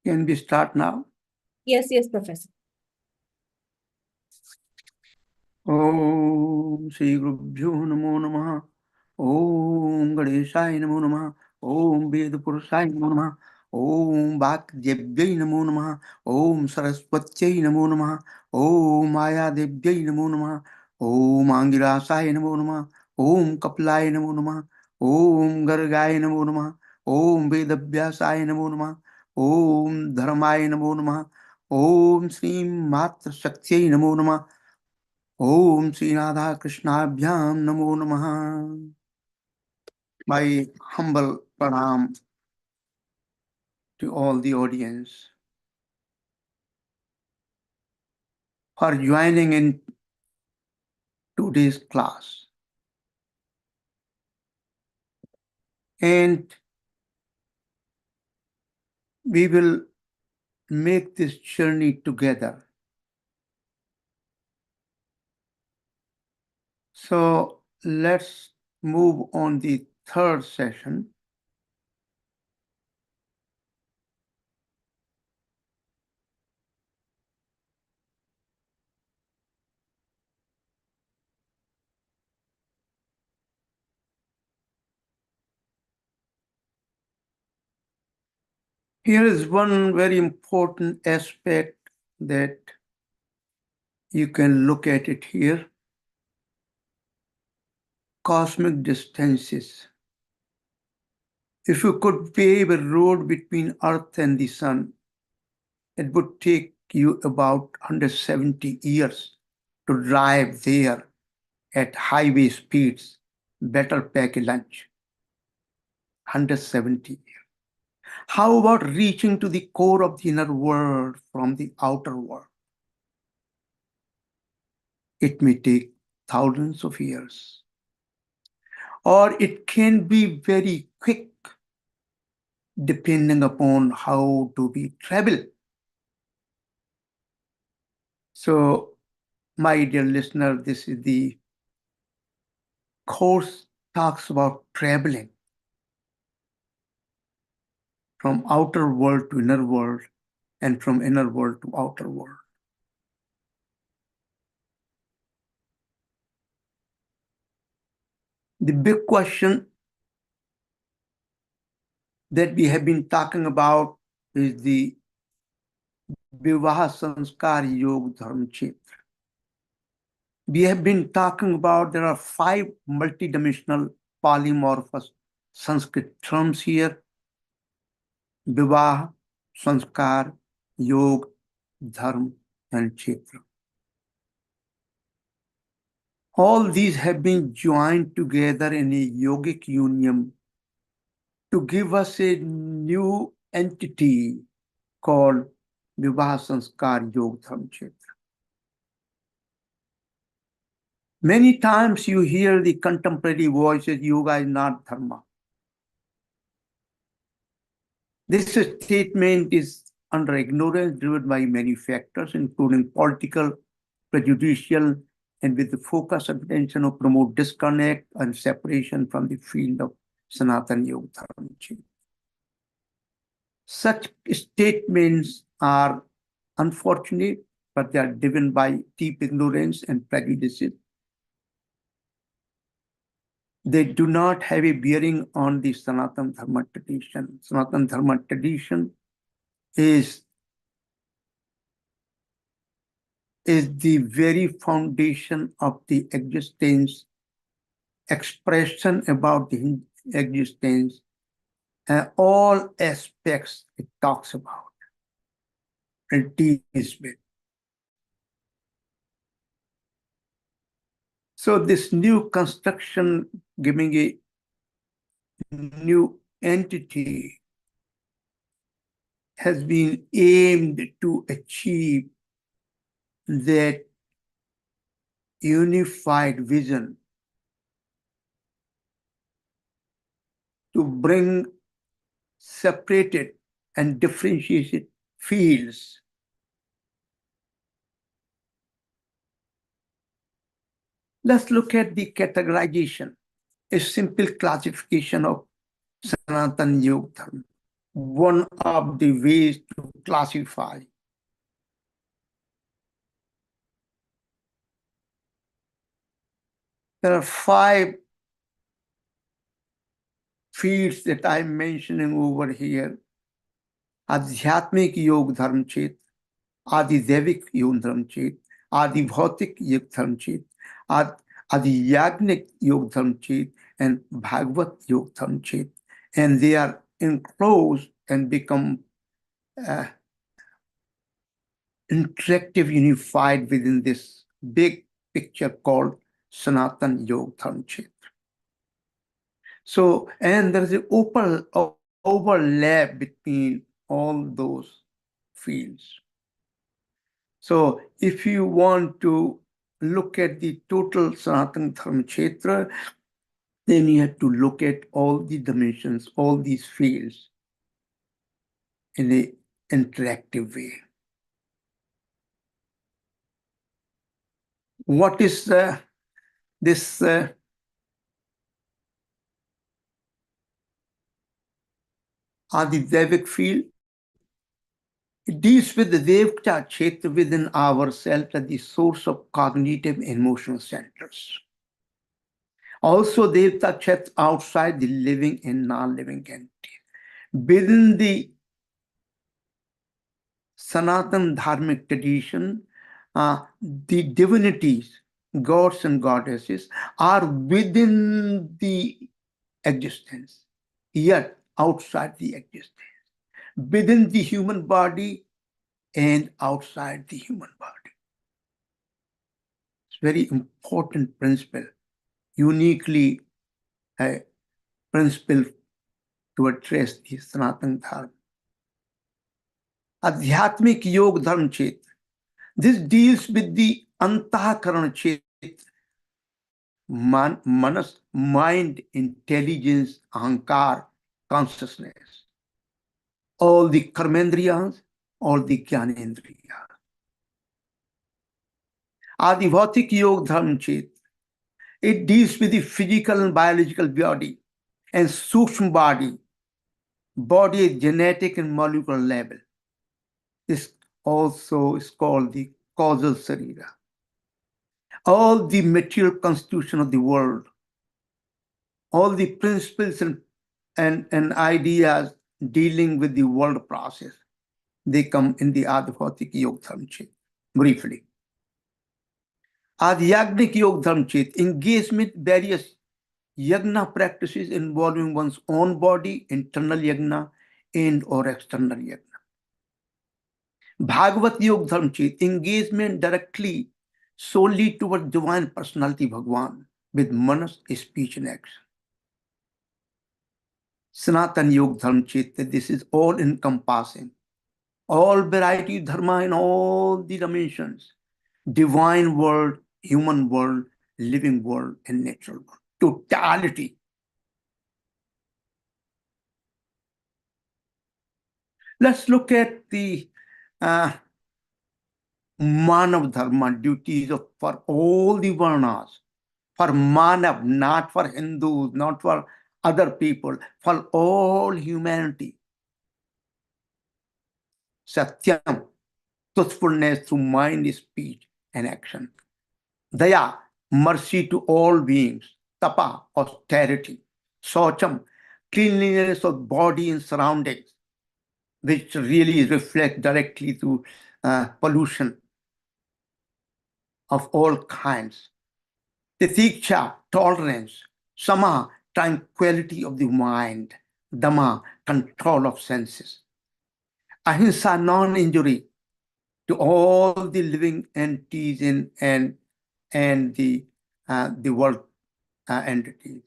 Can we start now? Yes, Professor. Om Shri Gurubhyo Namo Namaha. Om Ganeshaya Namo Namaha. Om Veda Purushaya Namo Namaha. Om Bhakdevyai Namo Namaha. Om Saraswatyai Namo Namaha. Om Maya Devyai Namo Namaha. Om Angirasaya Namo Namaha. Om Kapilaya Namo Namaha. Om Gargaya Namo Namaha. Om Vedavyasaya Namo Namaha. Om Dharmaya Namo Namaha. Om Sri Matra Shaktiyai Namo Namaha. Om Sri Radha Krishnabhyam Namo Namaha. My humble pranam to all the audience for joining in today's class. And we will make this journey together. So let's move on the third session. Here is one very important aspect that you can look at it here. Cosmic distances. If you could pave a road between Earth and the Sun, it would take you about 170 years to drive there at highway speeds, better pack a lunch. 170 years. How about reaching to the core of the inner world from the outer world? It may take thousands of years. Or it can be very quick, depending upon how do we travel. So, my dear listener, this is the course talks about traveling from outer world to inner world and from inner world to outer world. The big question that we have been talking about is the Vivaaha Samskaara Yogadharma-Kshetra. We have been talking about there are 5 multidimensional polymorphous Sanskrit terms here. Vivaaha, Samskar, Yog, Dharma, and Kshetra. All these have been joined together in a yogic union to give us a new entity called Vivaaha Samskaara Yogadharma-Kshetra. Many times you hear the contemporary voices, yoga is not dharma. This statement is under ignorance driven by many factors, including political, prejudicial, and with the focus of attention to promote disconnect and separation from the field of Sanatana Yoga Dharma. Such statements are unfortunate, but they are driven by deep ignorance and prejudices. They do not have a bearing on the Sanatana Dharma tradition. Sanatana Dharma tradition is the very foundation of the existence, expression about the existence, and all aspects it talks about and deals with. So this new construction, giving a new entity, has been aimed to achieve that unified vision, to bring separated and differentiated fields Let's look at the categorization, a simple classification of Sanatana Yoga Dharma. one of the ways to classify. There are 5 fields that I'm mentioning over here. आध्यात्मिक योग धर्म क्षेत्र, आदिदैविक योग धर्म क्षेत्र, आदिभौतिक योग धर्म क्षेत्र, आदियाग्निक योग धर्म क्षेत्र, and Bhagavad योग धर्म क्षेत्र. And they are enclosed and become interactive, unified within this big picture called Sanatan Yoga Dharma Kshetra. So, and there is an overlap between all those fields. So, if you want to look at the total Sanatan Dharma Kshetra, then you have to look at all the dimensions, all these fields in an interactive way. What is this Adidevic field? It deals with the Devta Kshetra within ourselves as the source of cognitive and emotional centers. Also, Devta Kshetra outside the living and non-living entity. Within the Sanatan Dharmic tradition, the divinities, gods and goddesses, are within the existence, yet outside the existence. Within the human body and outside the human body. It's a very important principle, uniquely a principle to address the Sanatan Dharma. Adhyatmik Yoga Dharma Kshetra. This deals with the Antakarana Kshetra, manas, mind, intelligence, ahankar, consciousness. All the karmendriyas, all the jnanendriyas. Adivautik Yoga Dharma Kshetra. It deals with the physical and biological body and sukshma body at genetic and molecular level. This also is called the causal sarira. All the material constitution of the world, all the principles and ideas dealing with the world process, they come in the Adhyatmik Yoga Dharma Kshetra. Briefly, Adhyatmik Yoga Dharma Kshetra, engagement various yagna practices involving one's own body, internal yagna and or external yagna. Bhagavad Yoga Dharma Kshetra, engagement directly solely towards divine personality Bhagwan with manas, speech and action. Sanatan Yoga Dharma Kshetra, this is all encompassing. All variety of dharma in all the dimensions. Divine world, human world, living world, and natural world. Totality. Let's look at the Manav Dharma duties for all the Varnas. For Manav, not for Hindus, not for other people, for all humanity. Satyam, truthfulness through mind, speech, and action. Daya, mercy to all beings. Tapa, austerity. Socham, cleanliness of body and surroundings, which really reflect directly to pollution of all kinds. Titiksha, tolerance. Sama, tranquility of the mind. Dhamma, control of senses. Ahimsa, non-injury to all the living entities and the world entities.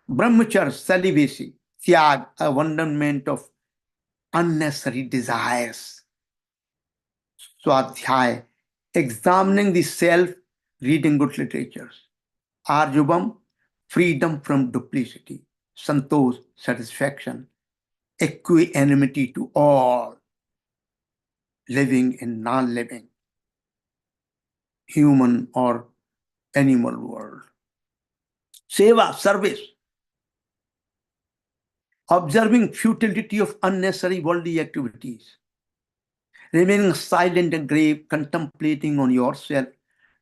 Brahmacharya, celibacy. Tyag, abandonment of unnecessary desires. Swadhyay, examining the self, reading good literatures. Arjubam, freedom from duplicity. Santosh, satisfaction. Equanimity to all, living and non-living, human or animal world. Seva, service. observing futility of unnecessary worldly activities, remaining silent and grave, contemplating on yourself,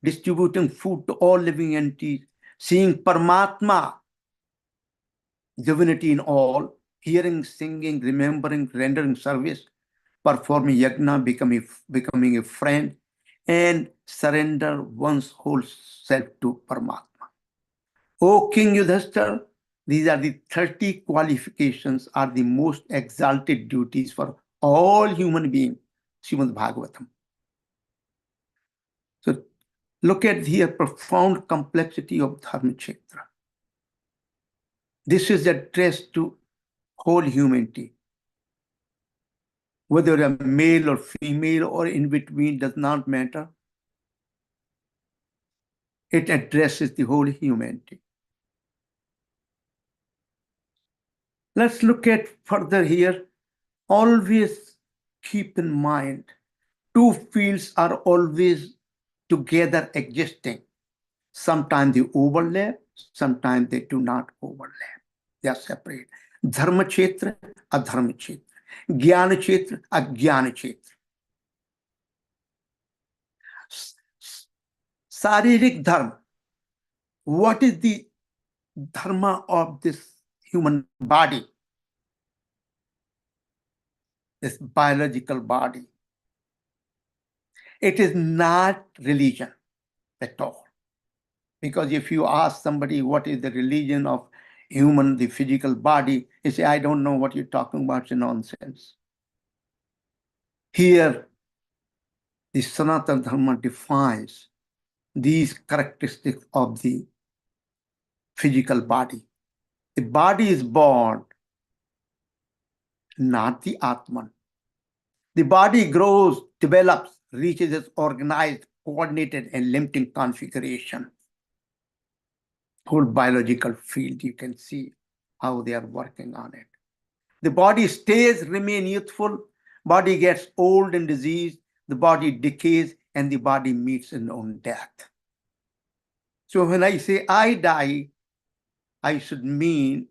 distributing food to all living entities, seeing Paramatma, divinity in all, hearing, singing, remembering, rendering service, performing yajna, becoming a friend, and surrender one's whole self to Paramatma. O King Yudhishthira, these are the 30 qualifications, are the most exalted duties for all human beings, Srimad Bhagavatam. So look at here profound complexity of Dharma-Kshetra. This is addressed to whole humanity. Whether a male or female or in between does not matter. It addresses the whole humanity. Let's look at further here. Always keep in mind, two fields are always together existing. Sometimes they overlap, sometimes they do not overlap. They are separate. Dharma Kshetra, Adharma Kshetra. Jnana Kshetra, Ajnana Kshetra. Saririk Dharma. What is the dharma of this human body? This biological body. It is not religion at all. Because if you ask somebody what is the religion of human, the physical body, they say, I don't know what you're talking about, it's nonsense. Here, the Sanatana Dharma defines these characteristics of the physical body. The body is born, not the Atman. The body grows, develops, reaches its organized, coordinated, and limiting configuration. Whole biological field, you can see how they are working on it. The body stays, remain youthful, body gets old and diseased, the body decays, and the body meets its own death. So when I say I die, I should mean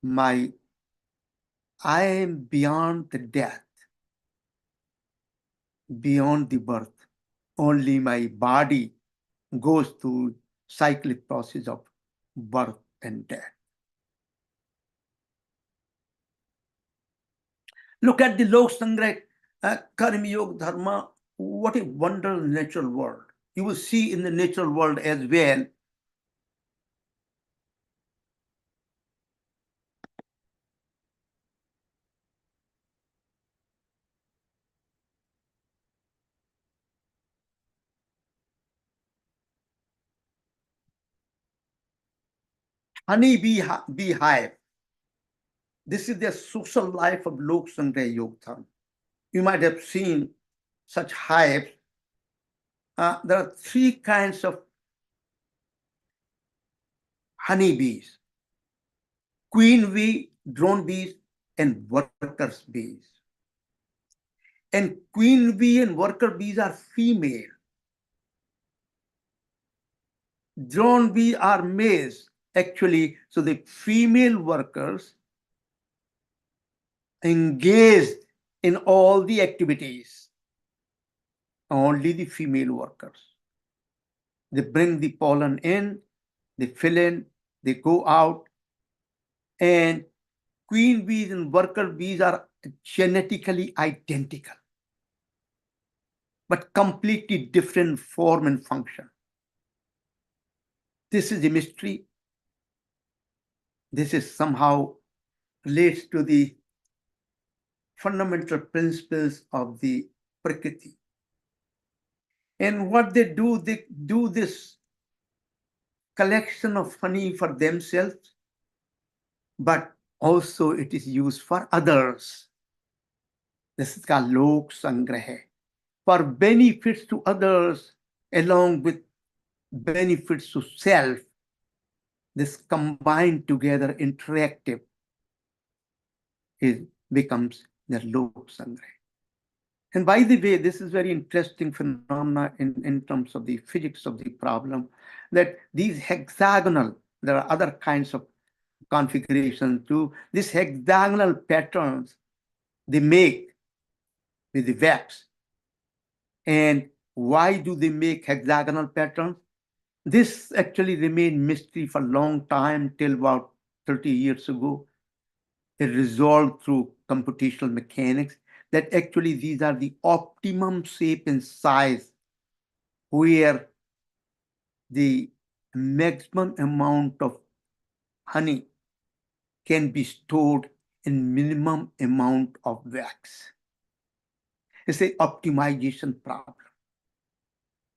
I am beyond the death, beyond the birth. Only my body goes through cyclic process of birth and death. Look at the Lok Sangrah Karma Yoga Dharma. What a wonderful natural world. You will see in the natural world as well. Honey beehive. This is the social life of Lok Sangrah Yoga Dharma. You might have seen such hives. There are three kinds of honeybees: queen bee, drone bees, and workers bees. And queen bee and worker bees are female. Drone bee are males, actually. So the female workers engaged in all the activities. Only the female workers. They bring the pollen in, they fill in, they go out. And queen bees and worker bees are genetically identical, but completely different form and function. This is a mystery. This is somehow relates to the fundamental principles of the Prakriti. And what they do this collection of honey for themselves, but also it is used for others. This is called Lok Sangraha, for benefits to others along with benefits to self. This combined together interactive becomes the Lok Sangraha. And by the way, this is very interesting phenomena in terms of the physics of the problem, that these hexagonal, there are other kinds of configuration to these hexagonal patterns they make with the wax. And why do they make hexagonal patterns? This actually remained mystery for a long time, till about 30 years ago. It resolved through computational mechanics that actually these are the optimum shape and size where the maximum amount of honey can be stored in minimum amount of wax. It's an optimization problem.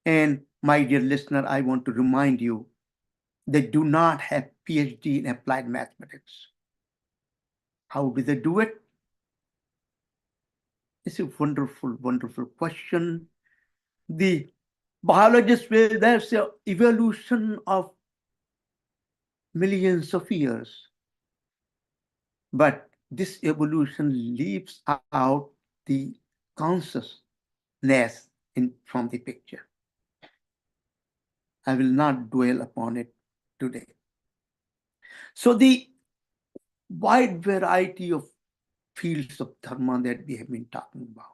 And my dear listener, I want to remind you, they do not have PhD in applied mathematics. How do they do it? It's a wonderful, wonderful question. The biologists will, there's an evolution of millions of years. But this evolution leaves out the consciousness from the picture. I will not dwell upon it today. So the wide variety of fields of dharma that we have been talking about.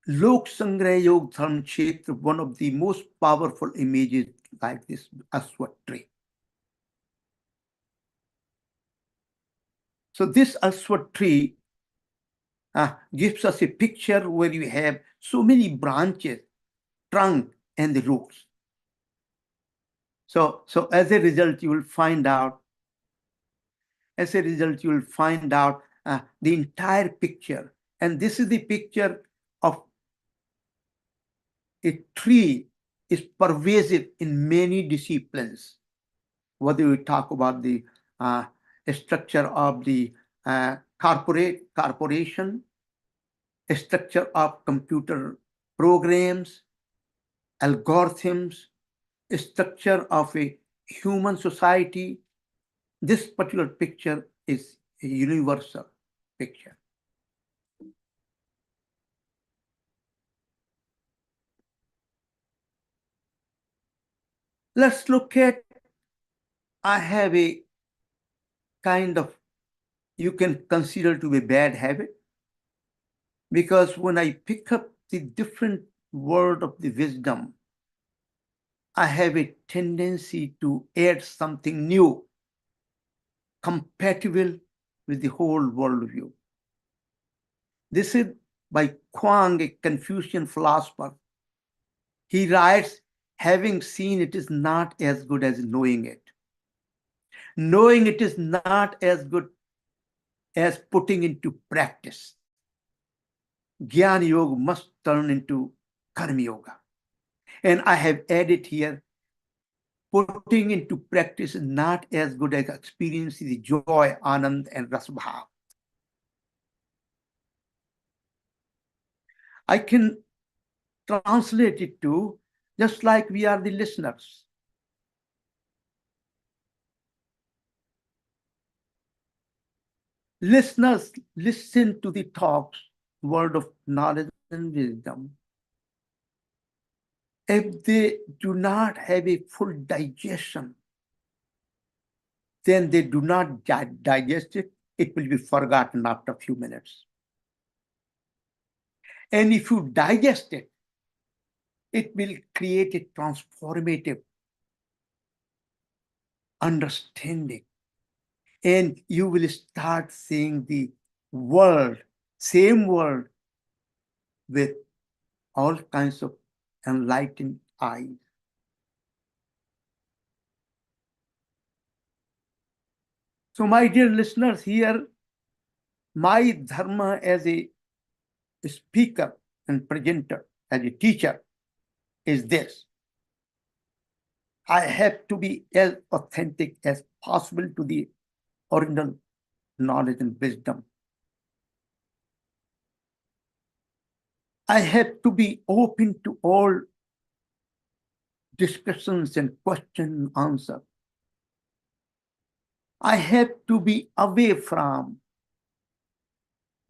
Lok Sangrah Yogadharma-Kshetra, one of the most powerful images like this Aswat tree. So this Aswat tree gives us a picture where you have so many branches, trunk, and the roots. So as a result, you will find out, the entire picture. And this is the picture of a tree is pervasive in many disciplines. Whether we talk about the structure of the corporation, structure of computer programs, algorithms, structure of a human society, this particular picture is a universal picture. Let's look at, I have a kind of, you can consider to be a bad habit, because when I pick up the different word of the wisdom, I have a tendency to add something new, compatible with the whole worldview. This is by Kuang, a Confucian philosopher. He writes, having seen it is not as good as knowing it. Knowing it is not as good as putting into practice. Jnana Yoga must turn into Karma Yoga. And I have added here, putting into practice is not as good as experiencing the joy, anand, and rasbhav. I can translate it to, just like we are the listeners. Listeners listen to the talks, word of knowledge and wisdom. If they do not have a full digestion, then they do not digest it. It will be forgotten after a few minutes. And if you digest it, it will create a transformative understanding. And you will start seeing the world, same world, with all kinds of enlightened eyes. So, my dear listeners, here, my dharma as a speaker and presenter, as a teacher, is this. I have to be as authentic as possible to the original knowledge and wisdom. I have to be open to all discussions and question and answer. I have to be away from,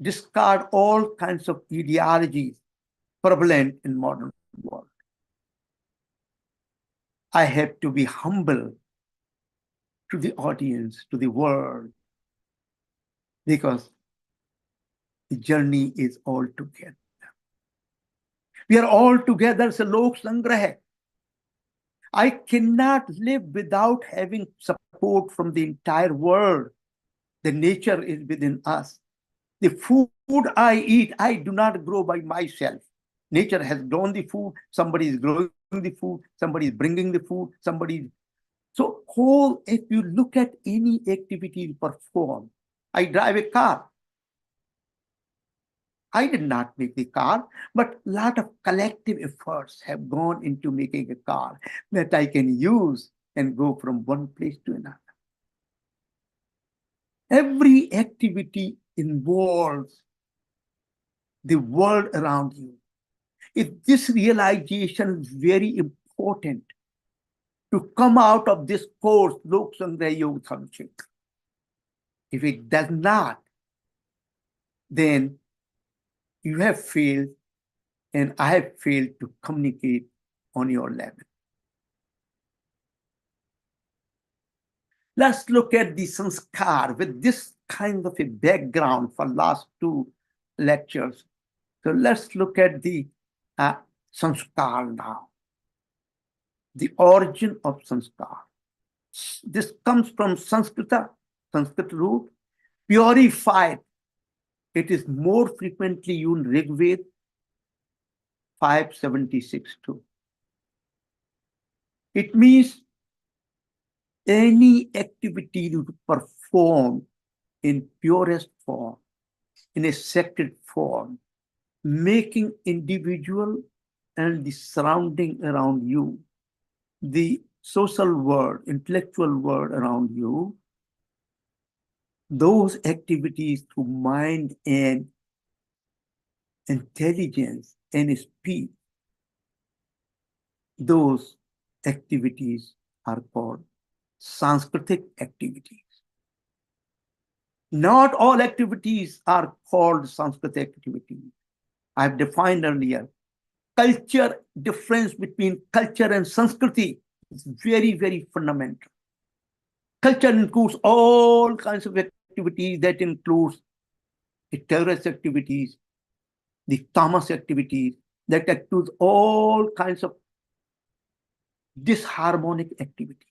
discard all kinds of ideologies prevalent in modern world. I have to be humble to the audience, to the world, because the journey is all together. We are all together, so lok sangrah. I cannot live without having support from the entire world. The nature is within us. The food I eat, I do not grow by myself. Nature has grown the food, somebody is growing the food, somebody is bringing the food, somebody. So whole, if you look at any activity performed, I drive a car. I did not make the car, but a lot of collective efforts have gone into making a car that I can use and go from one place to another. Every activity involves the world around you. If this realization is very important to come out of this course, Lok Sangrah Yogadharma-Kshetra. If it does not, then you have failed, and I have failed to communicate on your level. Let's look at the sanskar with this kind of a background for last two lectures. So let's look at the sanskar now. The origin of sanskar. This comes from Sanskrit root, purified. It is more frequently used in Rig Veda 576 too. It means any activity you perform in purest form, in a sacred form, making individual and the surrounding around you, the social world, intellectual world around you, those activities through mind and intelligence and speech, those activities are called Sanskritic activities. Not all activities are called Sanskritic activities. I've defined earlier. Culture, difference between culture and Sanskriti is very, very fundamental. Culture includes all kinds of activities. That includes the terrorist activities, the tamas activities, that includes all kinds of disharmonic activity.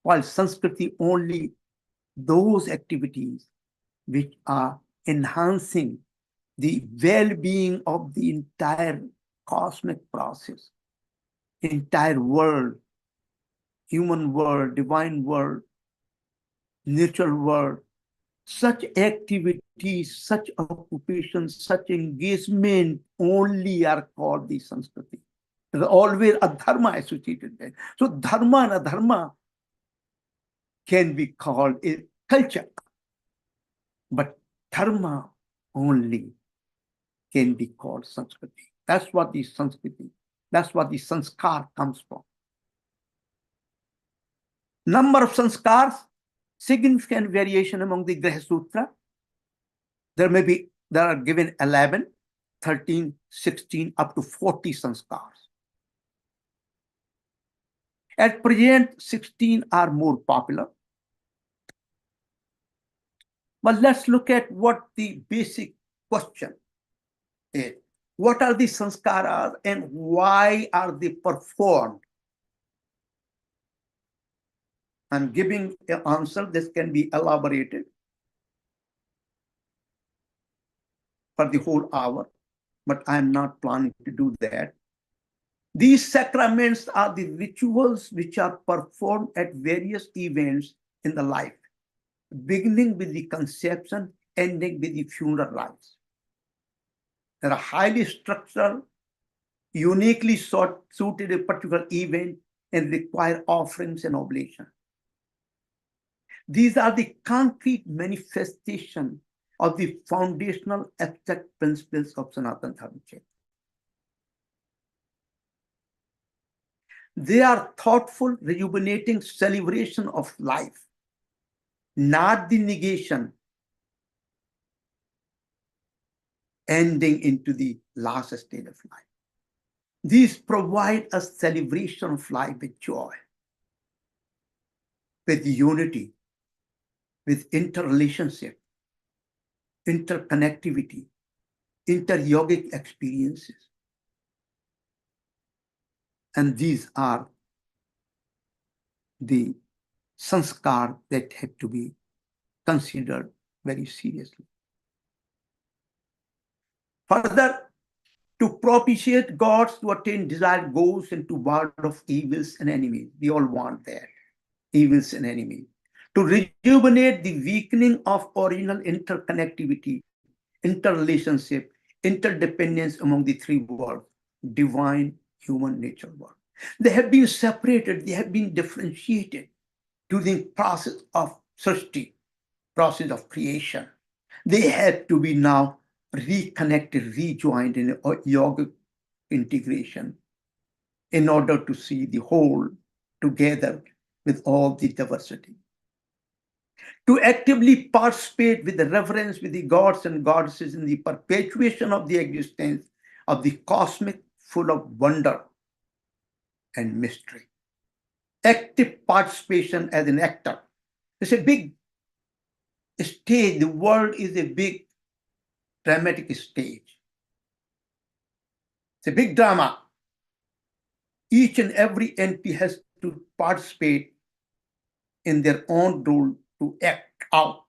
While Sanskriti only those activities which are enhancing the well-being of the entire cosmic process, entire world, human world, divine world, natural world. Such activities, such occupations, such engagement only are called the Sanskriti. There's always a dharma associated with it. So dharma and adharma can be called a culture, but dharma only can be called Sanskriti. That's what the Sanskriti, that's what the sanskar comes from. Number of sanskars, significant variation among the Graha Sutra. There are given 11, 13, 16, up to 40 sanskars. At present, 16 are more popular. But let's look at what the basic question is. What are the sanskaras and why are they performed? I'm giving an answer. This can be elaborated for the whole hour, but I'm not planning to do that. These sacraments are the rituals which are performed at various events in the life, beginning with the conception, ending with the funeral rites. They are highly structured, uniquely suited a particular event, and require offerings and oblations. These are the concrete manifestation of the foundational abstract principles of Sanatana Dharma. They are thoughtful, rejuvenating celebration of life, not the negation, ending into the last stage of life. These provide a celebration of life with joy, with unity, with interrelationship, interconnectivity, inter-yogic experiences. And these are the sanskar that have to be considered very seriously. Further, to propitiate gods to attain desired goals and to ward off evils and enemies. We all want that, evils and enemies. To rejuvenate the weakening of original interconnectivity, interrelationship, interdependence among the three worlds, divine, human, nature world. They have been separated, they have been differentiated during process of Srishti, process of creation. They had to be now reconnected, rejoined in a yogic integration in order to see the whole together with all the diversity. To actively participate with the reverence with the gods and goddesses in the perpetuation of the existence of the cosmic full of wonder and mystery. Active participation as an actor. It's a big stage. The world is a big dramatic stage. It's a big drama. Each and every entity has to participate in their own role to act out.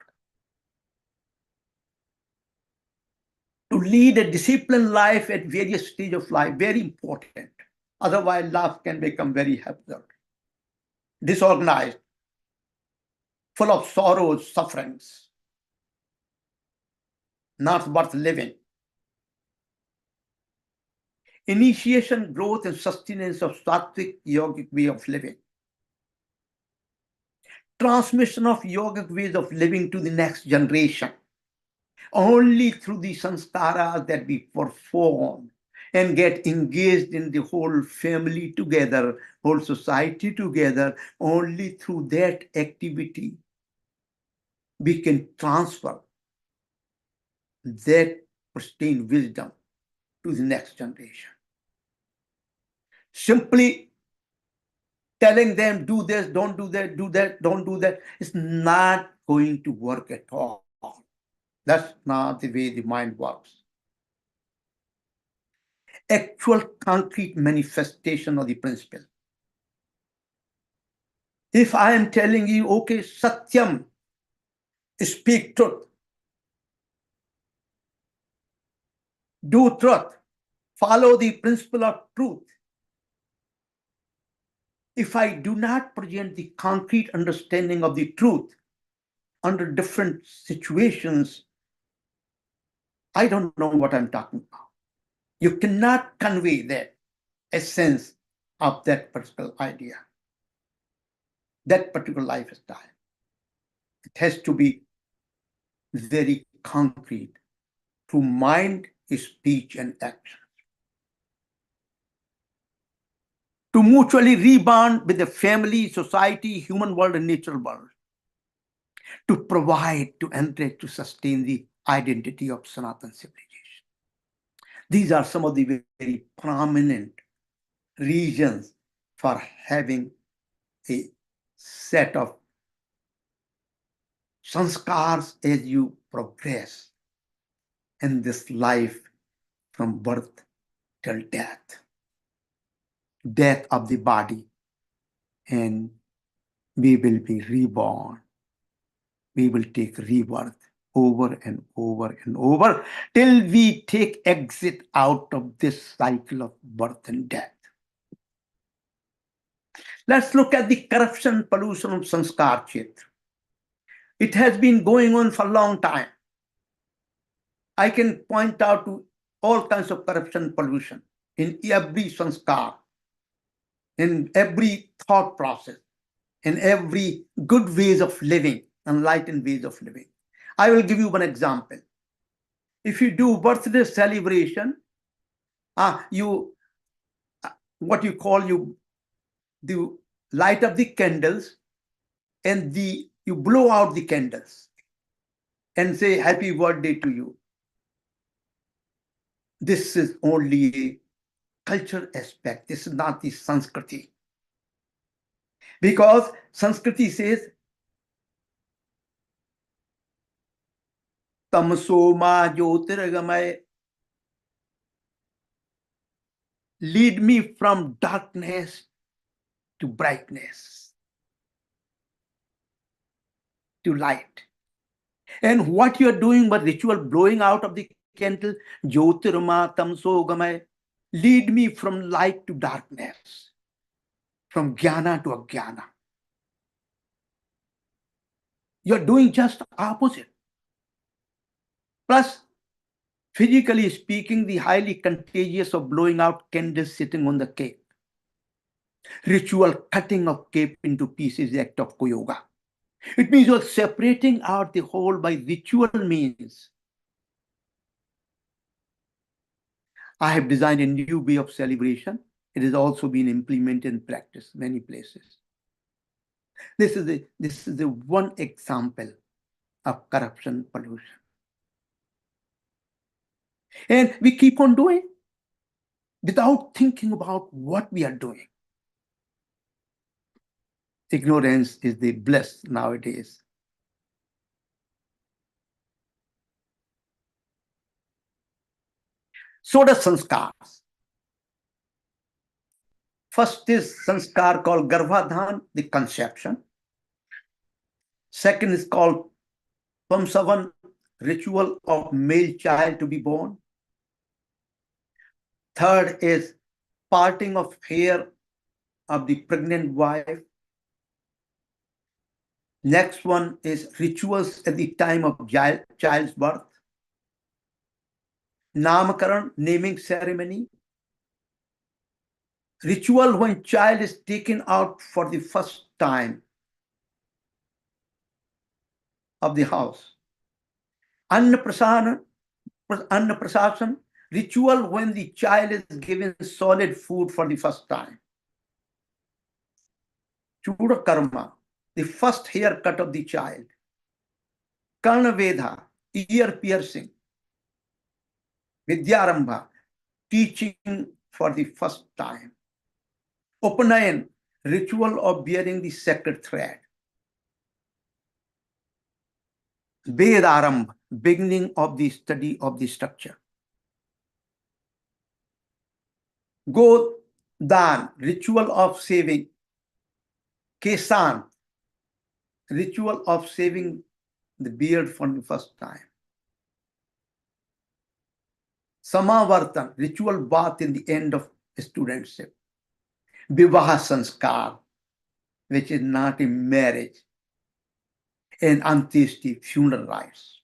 To lead a disciplined life at various stages of life, very important. Otherwise, life can become very absurd, disorganized, full of sorrows, sufferings, not worth living. Initiation, growth, and sustenance of sattvic yogic way of living. Transmission of yogic ways of living to the next generation. Only through the sanskaras that we perform and get engaged in the whole family together, whole society together, only through that activity we can transfer that pristine wisdom to the next generation. Simply telling them, do this, don't do that, do that, don't do that, is not going to work at all. That's not the way the mind works. Actual concrete manifestation of the principle. If I am telling you, okay, Satyam, speak truth, do truth, follow the principle of truth. If I do not present the concrete understanding of the truth under different situations, I don't know what I'm talking about. You cannot convey that essence of that particular idea, that particular lifestyle. It has to be very concrete through mind, speech, and action. To mutually rebound with the family, society, human world, and natural world. To provide, to enrich, to sustain the identity of Sanatana civilization. These are some of the very prominent reasons for having a set of sanskars as you progress in this life from birth till death. Death of the body, and we will be reborn. We will take rebirth over and over and over till we take exit out of this cycle of birth and death. Let's look at the corruption, pollution of Samskaara Kshetra. It has been going on for a long time. I can point out to all kinds of corruption, pollution in every sanskar, in every thought process, in every good ways of living, enlightened ways of living. I will give you one example. If you do birthday celebration, what you call, you light up the candles and you blow out the candles and say happy birthday to you. This is only a culture aspect. This is not the Sanskriti. Because Sanskriti says, Tamso ma jyotirgamay, lead me from darkness to brightness, to light. And what you're doing, but ritual blowing out of the candle, Jyotirma Tamso Gamay, lead me from light to darkness, from Jnana to Ajnana. You're doing just opposite. Plus, physically speaking, the highly contagious of blowing out candles sitting on the cake. Ritual cutting of cake into pieces, the act of yoga. It means you're separating out the whole by ritual means. I have designed a new way of celebration. It has also been implemented in practice many places. This is the one example of corruption, pollution. And we keep on doing without thinking about what we are doing. Ignorance is the bliss nowadays. So does sanskars. First is sanskar called Garbhadhan, the conception. Second is called Pamsavan, ritual of male child to be born. Third is parting of hair of the pregnant wife. Next one is rituals at the time of child's birth. Namakaran, naming ceremony. Ritual when child is taken out for the first time of the house. Annaprasan, ritual when the child is given solid food for the first time. Chuda karma, the first haircut of the child. Karna Vedha, ear piercing. Vidyarambha, teaching for the first time. Upanayan, ritual of bearing the sacred thread. Vedarambha, beginning of the study of the structure. Godan, ritual of saving. Kesan, ritual of saving the beard for the first time. Samavartan, ritual bath in the end of studentship. Vivaaha Samskaara, which is not a marriage. And Antyeshti, funeral rites.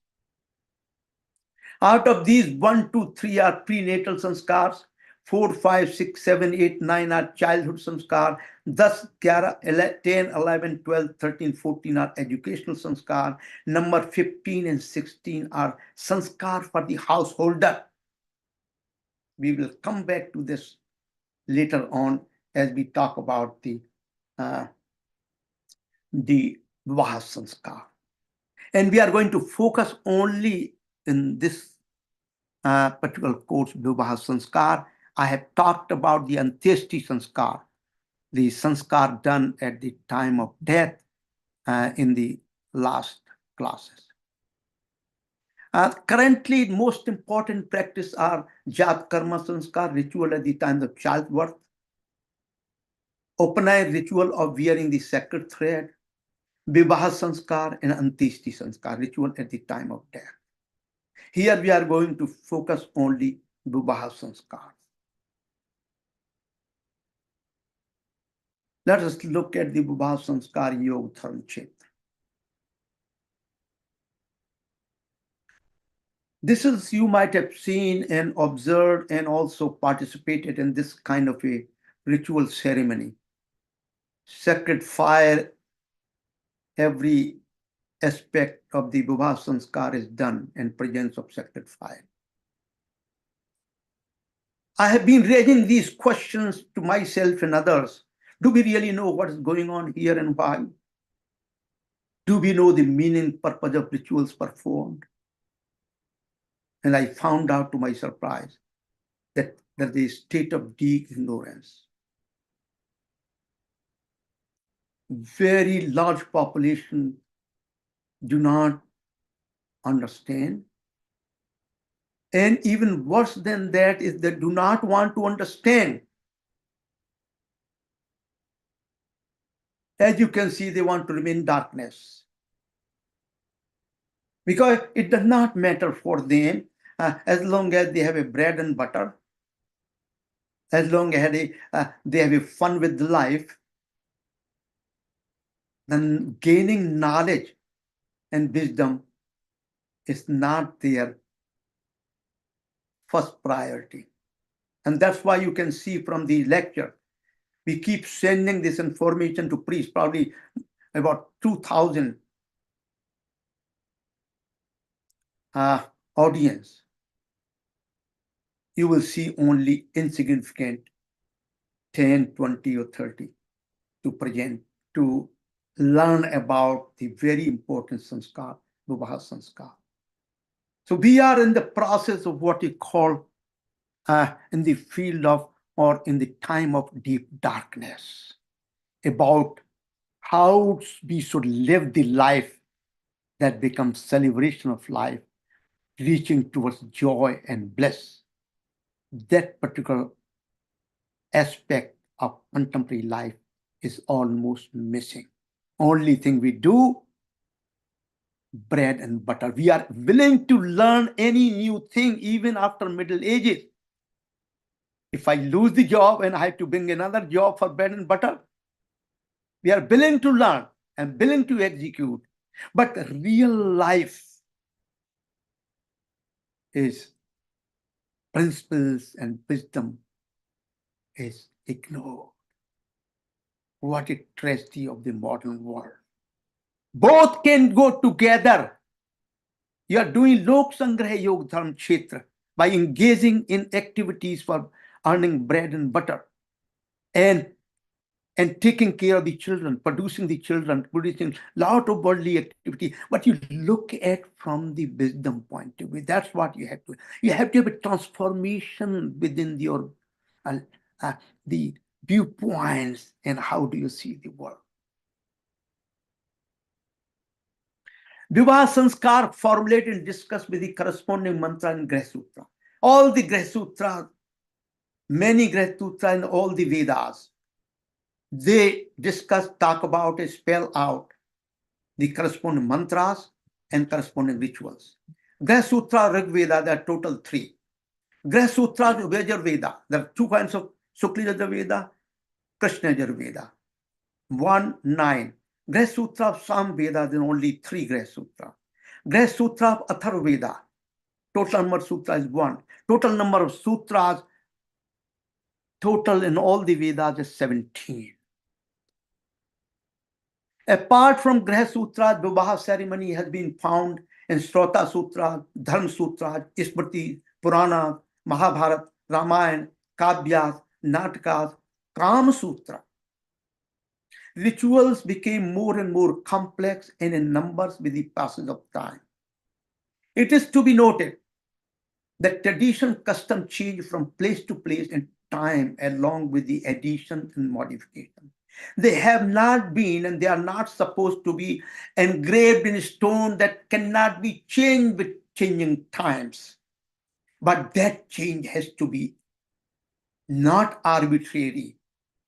Out of these, 1, 2, 3 are prenatal sanskars, 4, 5, 6, 7, 8, 9 are childhood sanskar, 10, 11, 12, 13, 14 are educational sanskar, number 15 and 16 are sanskar for the householder. We will come back to this later on as we talk about the Vivaaha Samskaara. And we are going to focus only in this particular course, Vivaaha Samskaara. I have talked about the Antyeshti Samskaara, the sanskar done at the time of death in the last classes. Currently, most important practice are Jat Karma Sanskar, ritual at the time of childbirth, Upanay, ritual of wearing the sacred thread, Vivaaha Samskaara, and Antyeshti Samskaara, ritual at the time of death. Here we are going to focus only Vivaaha Samskaara. Let us look at the Vivaaha Samskaara Yogadharma-Kshetra. This is, you might have seen and observed and also participated in this kind of a ritual ceremony. Sacred fire, every aspect of the Vivaaha Samskaara is done in presence of sacred fire. I have been raising these questions to myself and others. Do we really know what is going on here and why? Do we know the meaning, purpose of rituals performed? And I found out to my surprise that that the state of deep ignorance. Very large population do not understand. And even worse than that is they do not want to understand. As you can see, they want to remain in darkness. Because it does not matter for them as long as they have a bread and butter, as long as they have a fun with life, then gaining knowledge and wisdom is not their first priority. And that's why you can see from the lecture, we keep sending this information to priests, probably about 2,000 audience. You will see only insignificant 10, 20, or 30 to present, to learn about the very important sanskar, Vivaaha Samskaara. So we are in the process of what we call in the field of, or in the time of deep darkness, about how we should live the life that becomes celebration of life, reaching towards joy and bliss. That particular aspect of contemporary life is almost missing. Only thing we do, bread and butter. We are willing to learn any new thing even after Middle Ages. If I lose the job and I have to bring another job for bread and butter, we are willing to learn and willing to execute. But real life is principles and wisdom is ignored. What a tragedy of the modern world. Both can go together. You are doing Lok Sangraha Yogadharma-Kshetra by engaging in activities for earning bread and butter and taking care of the children, producing a lot of worldly activity. But you look at from the wisdom point of view. That's what you have to. You have to have a transformation within your the viewpoints and how do you see the world. Vivaaha Samskaara formulated and discussed with the corresponding mantra in Graha Sutra. All the Graha Sutras, many Graha Sutras in all the Vedas, they discuss, talk about, and spell out the corresponding mantras and corresponding rituals. Graha Sutra, Rig Veda, there are total 3. Graha Sutra, Vajra Veda, there are 2 kinds of Shukla Yajurveda, Krishna Yajurveda. 1, 9. Graha Sutra of Sam Veda, there are only 3 Graha Sutra. Graha Sutra of Atharva Veda, total number of sutras is 1. Total number of sutras, total in all the Vedas is 17. Apart from Graha Sutra, Vivaaha ceremony has been found in Srota Sutra, Dharma Sutra, Smriti, Purana, Mahabharata, Ramayana, Kavyas, Natakas, Kama Sutra. Rituals became more and more complex and in numbers with the passage of time. It is to be noted that tradition custom change from place to place and time along with the addition and modification. They have not been and they are not supposed to be engraved in stone that cannot be changed with changing times. But that change has to be not arbitrary,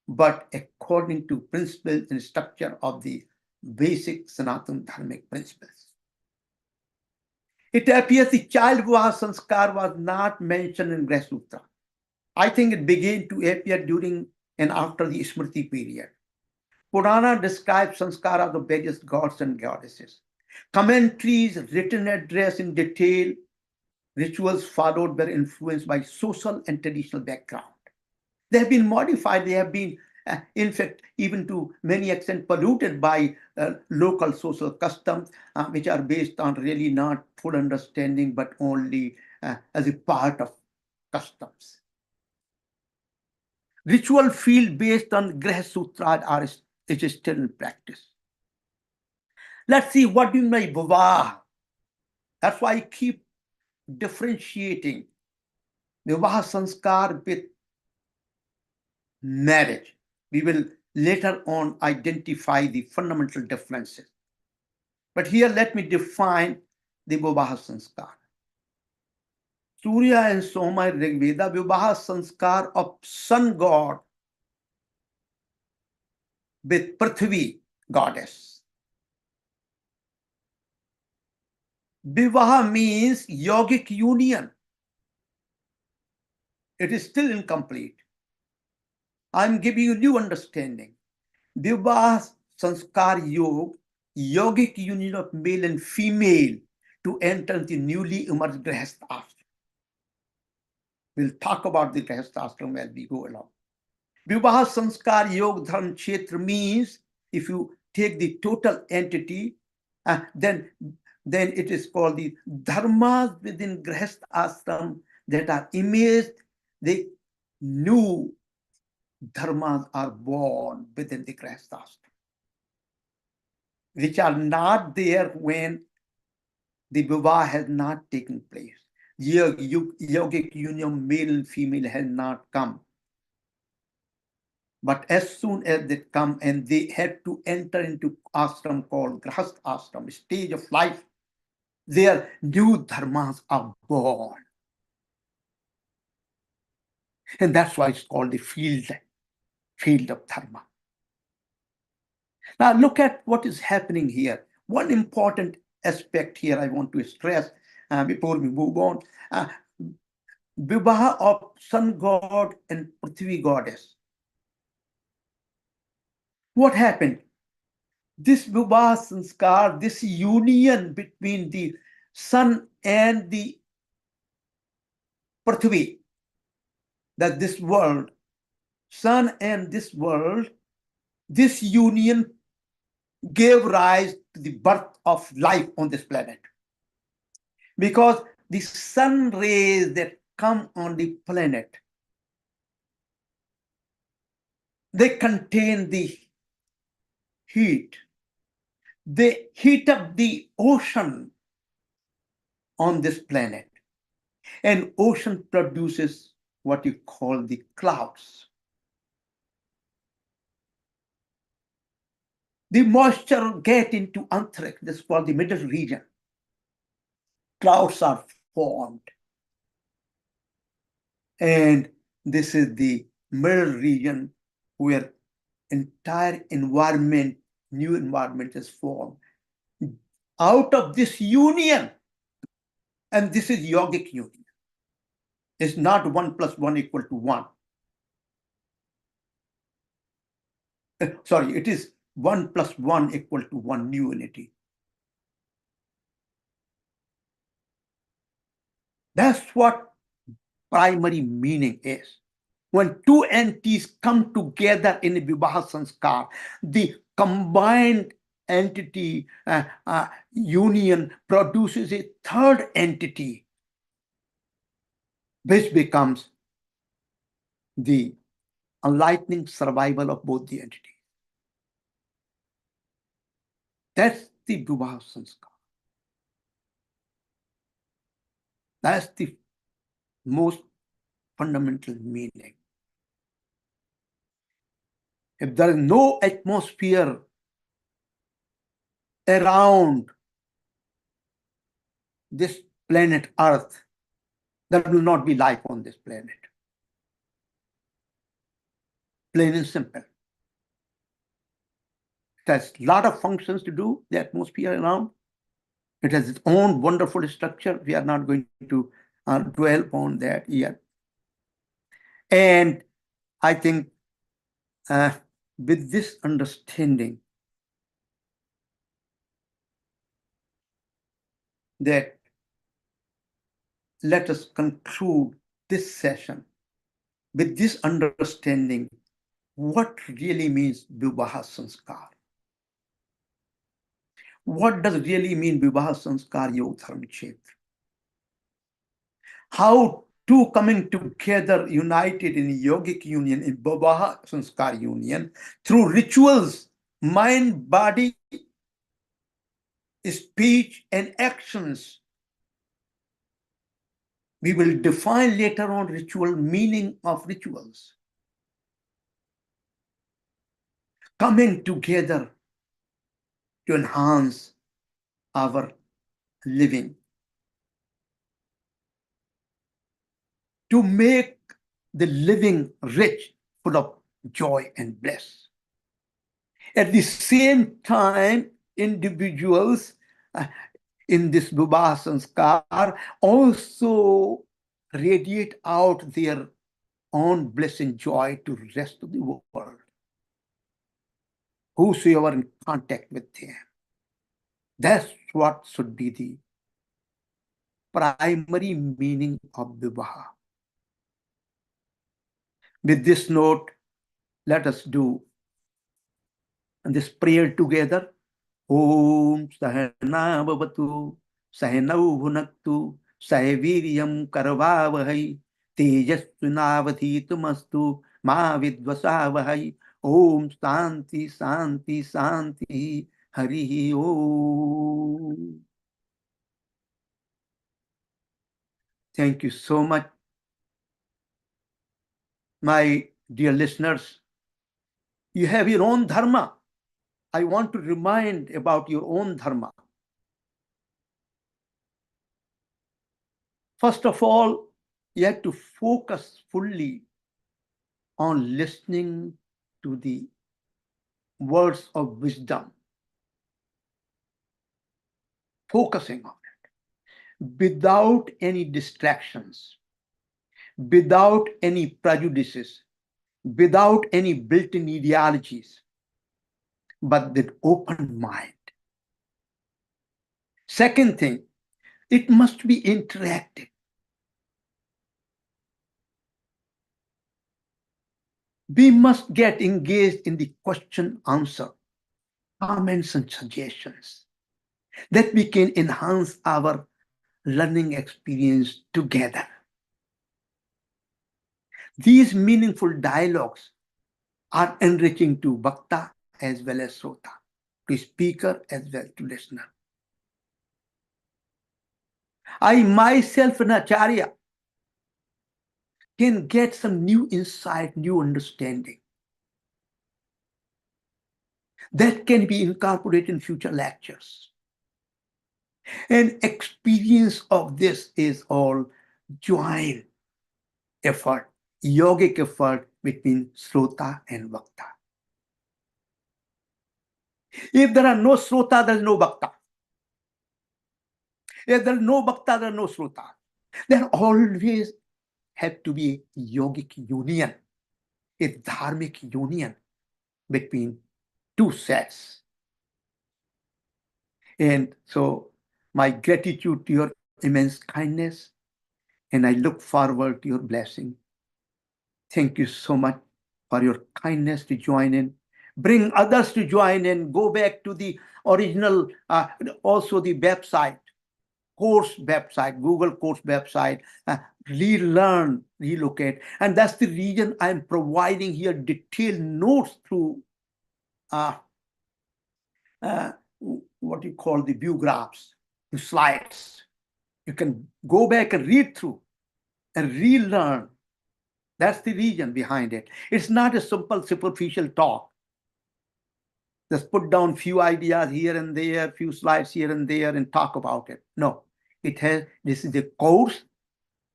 but according to principles and structure of the basic Sanatana Dharmic principles. It appears the child Vivaaha Samskaara was not mentioned in Graha Sutra. I think it began to appear during and after the Smriti period. Purana describes Samskaras of various gods and goddesses. Commentaries written address in detail rituals followed were influenced by social and traditional background. They have been modified, they have been, in fact, even to many extent polluted by local social customs, which are based on really not full understanding, but only as a part of customs. Ritual field based on Graha Sutra is still in practice. Let's see what do you mean by Vivaaha. That's why I keep differentiating Vivaaha Samskaara with marriage. We will later on identify the fundamental differences. But here let me define the Vivaaha Samskaara. Surya and Soma in Rig Veda, Vivaaha Samskaara of sun god with Prithvi goddess. Vivaaha means yogic union. It is still incomplete. I'm giving you new understanding. Vivaaha Samskaara Yoga, yogic union of male and female to enter the newly emerged Grihastha ashram. We'll talk about the Grihastha ashram as we go along. Vivaaha Samskaara Yogadharma-Kshetra means if you take the total entity, then it is called the dharmas within Grihastha ashram that are imaged. The new dharmas are born within the Grihastha ashram, which are not there when the Vivaaha has not taken place. Yogic union, male and female, has not come. But as soon as they come and they had to enter into ashram called Grihastha ashram, stage of life, their new dharmas are born. And that's why it's called the field of dharma. Now look at what is happening here. One important aspect here I want to stress before we move on. Vivaaha of sun god and Prithvi goddess. What happened? This Vivaaha Samskaara, this union between the sun and the Prithvi, that this world, sun and this world, this union gave rise to the birth of life on this planet. Because the sun rays that come on the planet, they contain the heat. They heat up the ocean on this planet. And ocean produces what you call the clouds. The moisture get into anthrax, this is called the middle region. Clouds are formed. And this is the middle region where entire environment, new environment is formed. Out of this union, and this is yogic union. It's not 1 + 1 = 1. Sorry, it is 1 + 1 = 1 new unity. That's what primary meaning is. When two entities come together in a Vivaaha Samskaara, the combined entity union produces a third entity, which becomes the enlightening survival of both the entities. That's the Vivaaha Samskaara. That's the most fundamental meaning. If there is no atmosphere around this planet Earth, there will not be life on this planet. Plain and simple. It has a lot of functions to do, the atmosphere around. It has its own wonderful structure. We are not going to dwell on that yet. And I think with this understanding that let us conclude this session with this understanding what really means Vivaaha Samskaara. What does really mean Vivaaha Samskaara Yogadharma-Kshetra? How two coming together united in yogic union, in Vivaaha Samskaara union, through rituals, mind, body, speech, and actions We will define later on ritual meaning of rituals. Coming together to enhance our living, to make the living rich, full of joy and bliss. At the same time, individuals in this Vivaaha Samskaara also radiate out their own bliss and joy to the rest of the world, whosoever in contact with them. That's what should be the primary meaning of Vivaaha. With this note, let us do this prayer together. Om Sahana Bhavatu Sahanau Bhunaktu Sahaviryam Karavavahai Tejasvinavadhitumastu Ma Vidvasavahai. Om Santi Santi Santi Hari Om. Thank you so much, my dear listeners. You have your own dharma. I want to remind about your own dharma. First of all, you have to focus fully on listening to the words of wisdom, focusing on it without any distractions, without any prejudices, without any built-in ideologies, but with open mind. Second thing, it must be interactive. We must get engaged in the question answer, comments and suggestions, that we can enhance our learning experience together. These meaningful dialogues are enriching to Bhakta as well as Sota, to speaker as well to listener. I myself, an Acharya, can get some new insight, new understanding that can be incorporated in future lectures. And experience of this is all joint effort, yogic effort between Srota and Bhakta. If there are no Srota, there is no Bhakta. If there is no Bhakta, there is no Srota. There always have to be a yogic union, a dharmic union between two sets. And so my gratitude to your immense kindness, and I look forward to your blessing. Thank you so much for your kindness to join in. Bring others to join in. Go back to the original, also the website, course website, Google course website, relearn, relocate. And that's the reason I'm providing here detailed notes through what you call the view graphs, the slides. You can go back and read through and relearn. That's the reason behind it. It's not a simple, superficial talk. Just put down few ideas here and there, few slides here and there, and talk about it. No, this is a course.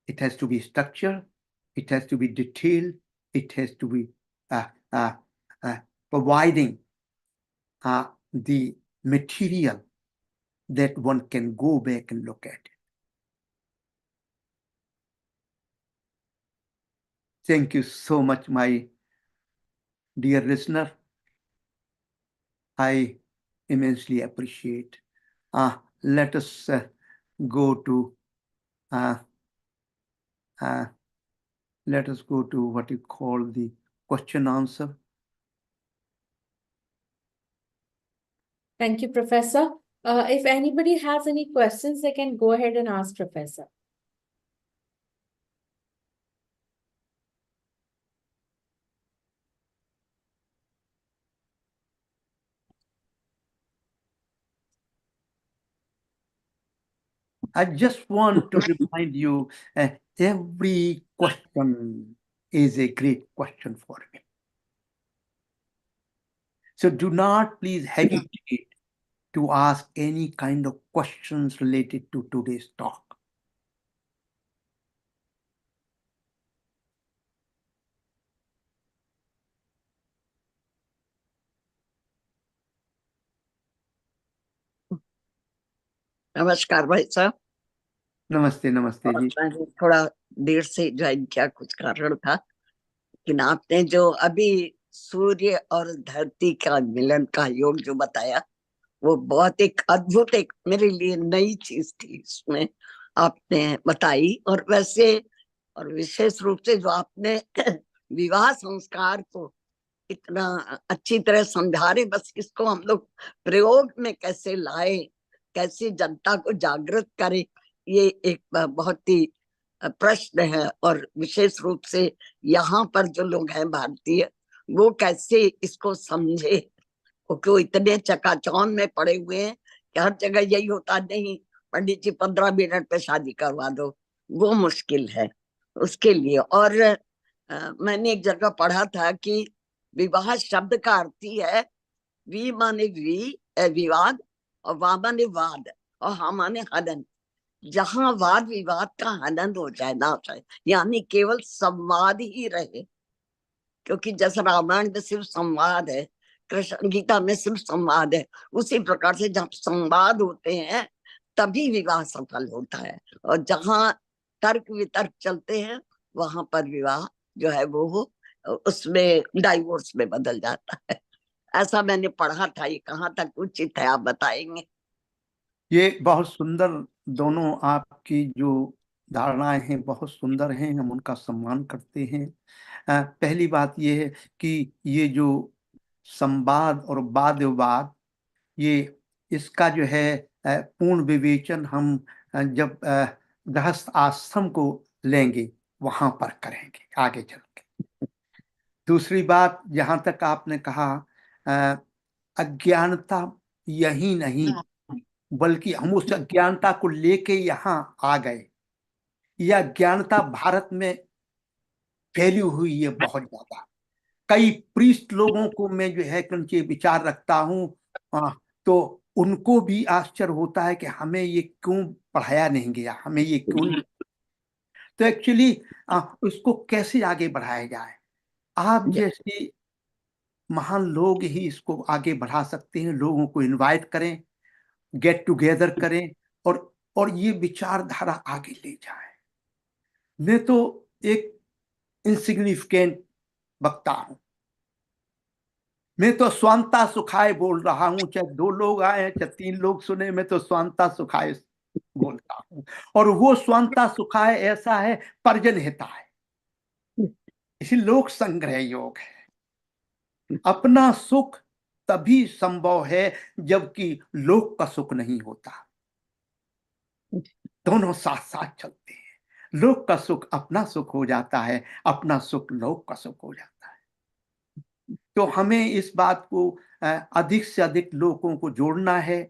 It has to be structured. It has to be detailed. It has to be providing the material that one can go back and look at it. Thank you so much, my dear listener. I immensely appreciate. Let us go to what you call the question answer. Thank you, Professor. If anybody has any questions, they can go ahead and ask Professor. I just want to remind you, every question is a great question for me. So do not please hesitate to ask any kind of questions related to today's talk. नमस्कार भाई साहब। नमस्ते नमस्ते जी। मैंने थोड़ा देर से join किया, कुछ कारण था। लेकिन आपने जो अभी सूर्य और धरती का मिलन का योग जो बताया, वो बहुत एक अद्भुत, एक मेरे लिए नई चीज थी इसमें आपने बताई। और वैसे और विशेष रूप से जो आपने विवाह संस्कार को इतना अच्छी तरह समझा रहे, बस इसको हम लोग प्रयोग में कैसे लाए, कैसे जनता को जागृत करें, ये एक बहुत ही प्रश्न है। और विशेष रूप से यहाँ पर जो लोग हैं भारतीय, वो कैसे इसको समझे, क्योंकि वो इतने चकाचौंध में पड़े हुए हैं कि हर जगह यही होता, नहीं पंडित जी 15 मिनट पे शादी करवा दो, वो मुश्किल है उसके लिए। और मैंने एक जगह पढ़ा था कि विवाह शब्द का अर्थ ही है, वी माने विवाद, और वा माने वाद, और हा माने हनन। जहां वाद विवाद का हनन हो जाए, ना हो जाए, यानी केवल संवाद ही रहे। क्योंकि जैसे रामायण में सिर्फ संवाद है, कृष्ण गीता में सिर्फ संवाद है, उसी प्रकार से जब संवाद होते हैं तभी विवाह सफल होता है। और जहां तर्क वितर्क चलते हैं, वहां पर विवाह जो है वो उसमें डाइवोर्स में बदल जाता है। ऐसा मैंने पढ़ा था, ये कहाँ तक उचित है आप बताएंगे? ये बहुत सुंदर, दोनों आपकी जो धारणाएं हैं बहुत सुंदर हैं, हम उनका सम्मान करते हैं। पहली बात ये है कि ये जो संवाद और वाद विवाद, ये इसका जो है पूर्ण विवेचन हम जब गृहस्थ आश्रम को लेंगे वहां पर करेंगे आगे चल के। दूसरी बात, जहां तक आपने कहा, अ, अज्ञानता यही नहीं बल्कि हम उस अज्ञानता को लेके यहाँ आ गए। यह अज्ञानता भारत में फैली हुई है बहुत ज्यादा। कई प्रीस्ट लोगों को मैं जो है उनके विचार रखता हूँ, तो उनको भी आश्चर्य होता है कि हमें ये क्यों पढ़ाया नहीं गया, हमें ये क्यों नहीं। तो एक्चुअली उसको कैसे आगे बढ़ाया जाए, आप जैसे महान लोग ही इसको आगे बढ़ा सकते हैं। लोगों को इनवाइट करें, गेट टुगेदर करें, और ये विचारधारा आगे ले जाए। मैं तो एक इनसिग्निफिकेंट वक्ता हूं, मैं तो स्वांता सुखाय बोल रहा हूं, चाहे 2 लोग आए चाहे 3 लोग सुने, मैं तो स्वांता सुखाय बोलता हूं। और वो स्वांता सुखाय ऐसा है, पर्जन हिता है, इसी लोक संग्रह योग है। अपना सुख तभी संभव है जबकि लोक का सुख नहीं होता। दोनों साथ साथ चलते हैं। लोक का सुख अपना सुख हो जाता है, अपना सुख लोक का सुख हो जाता है। तो हमें इस बात को अधिक से अधिक लोगों को जोड़ना है।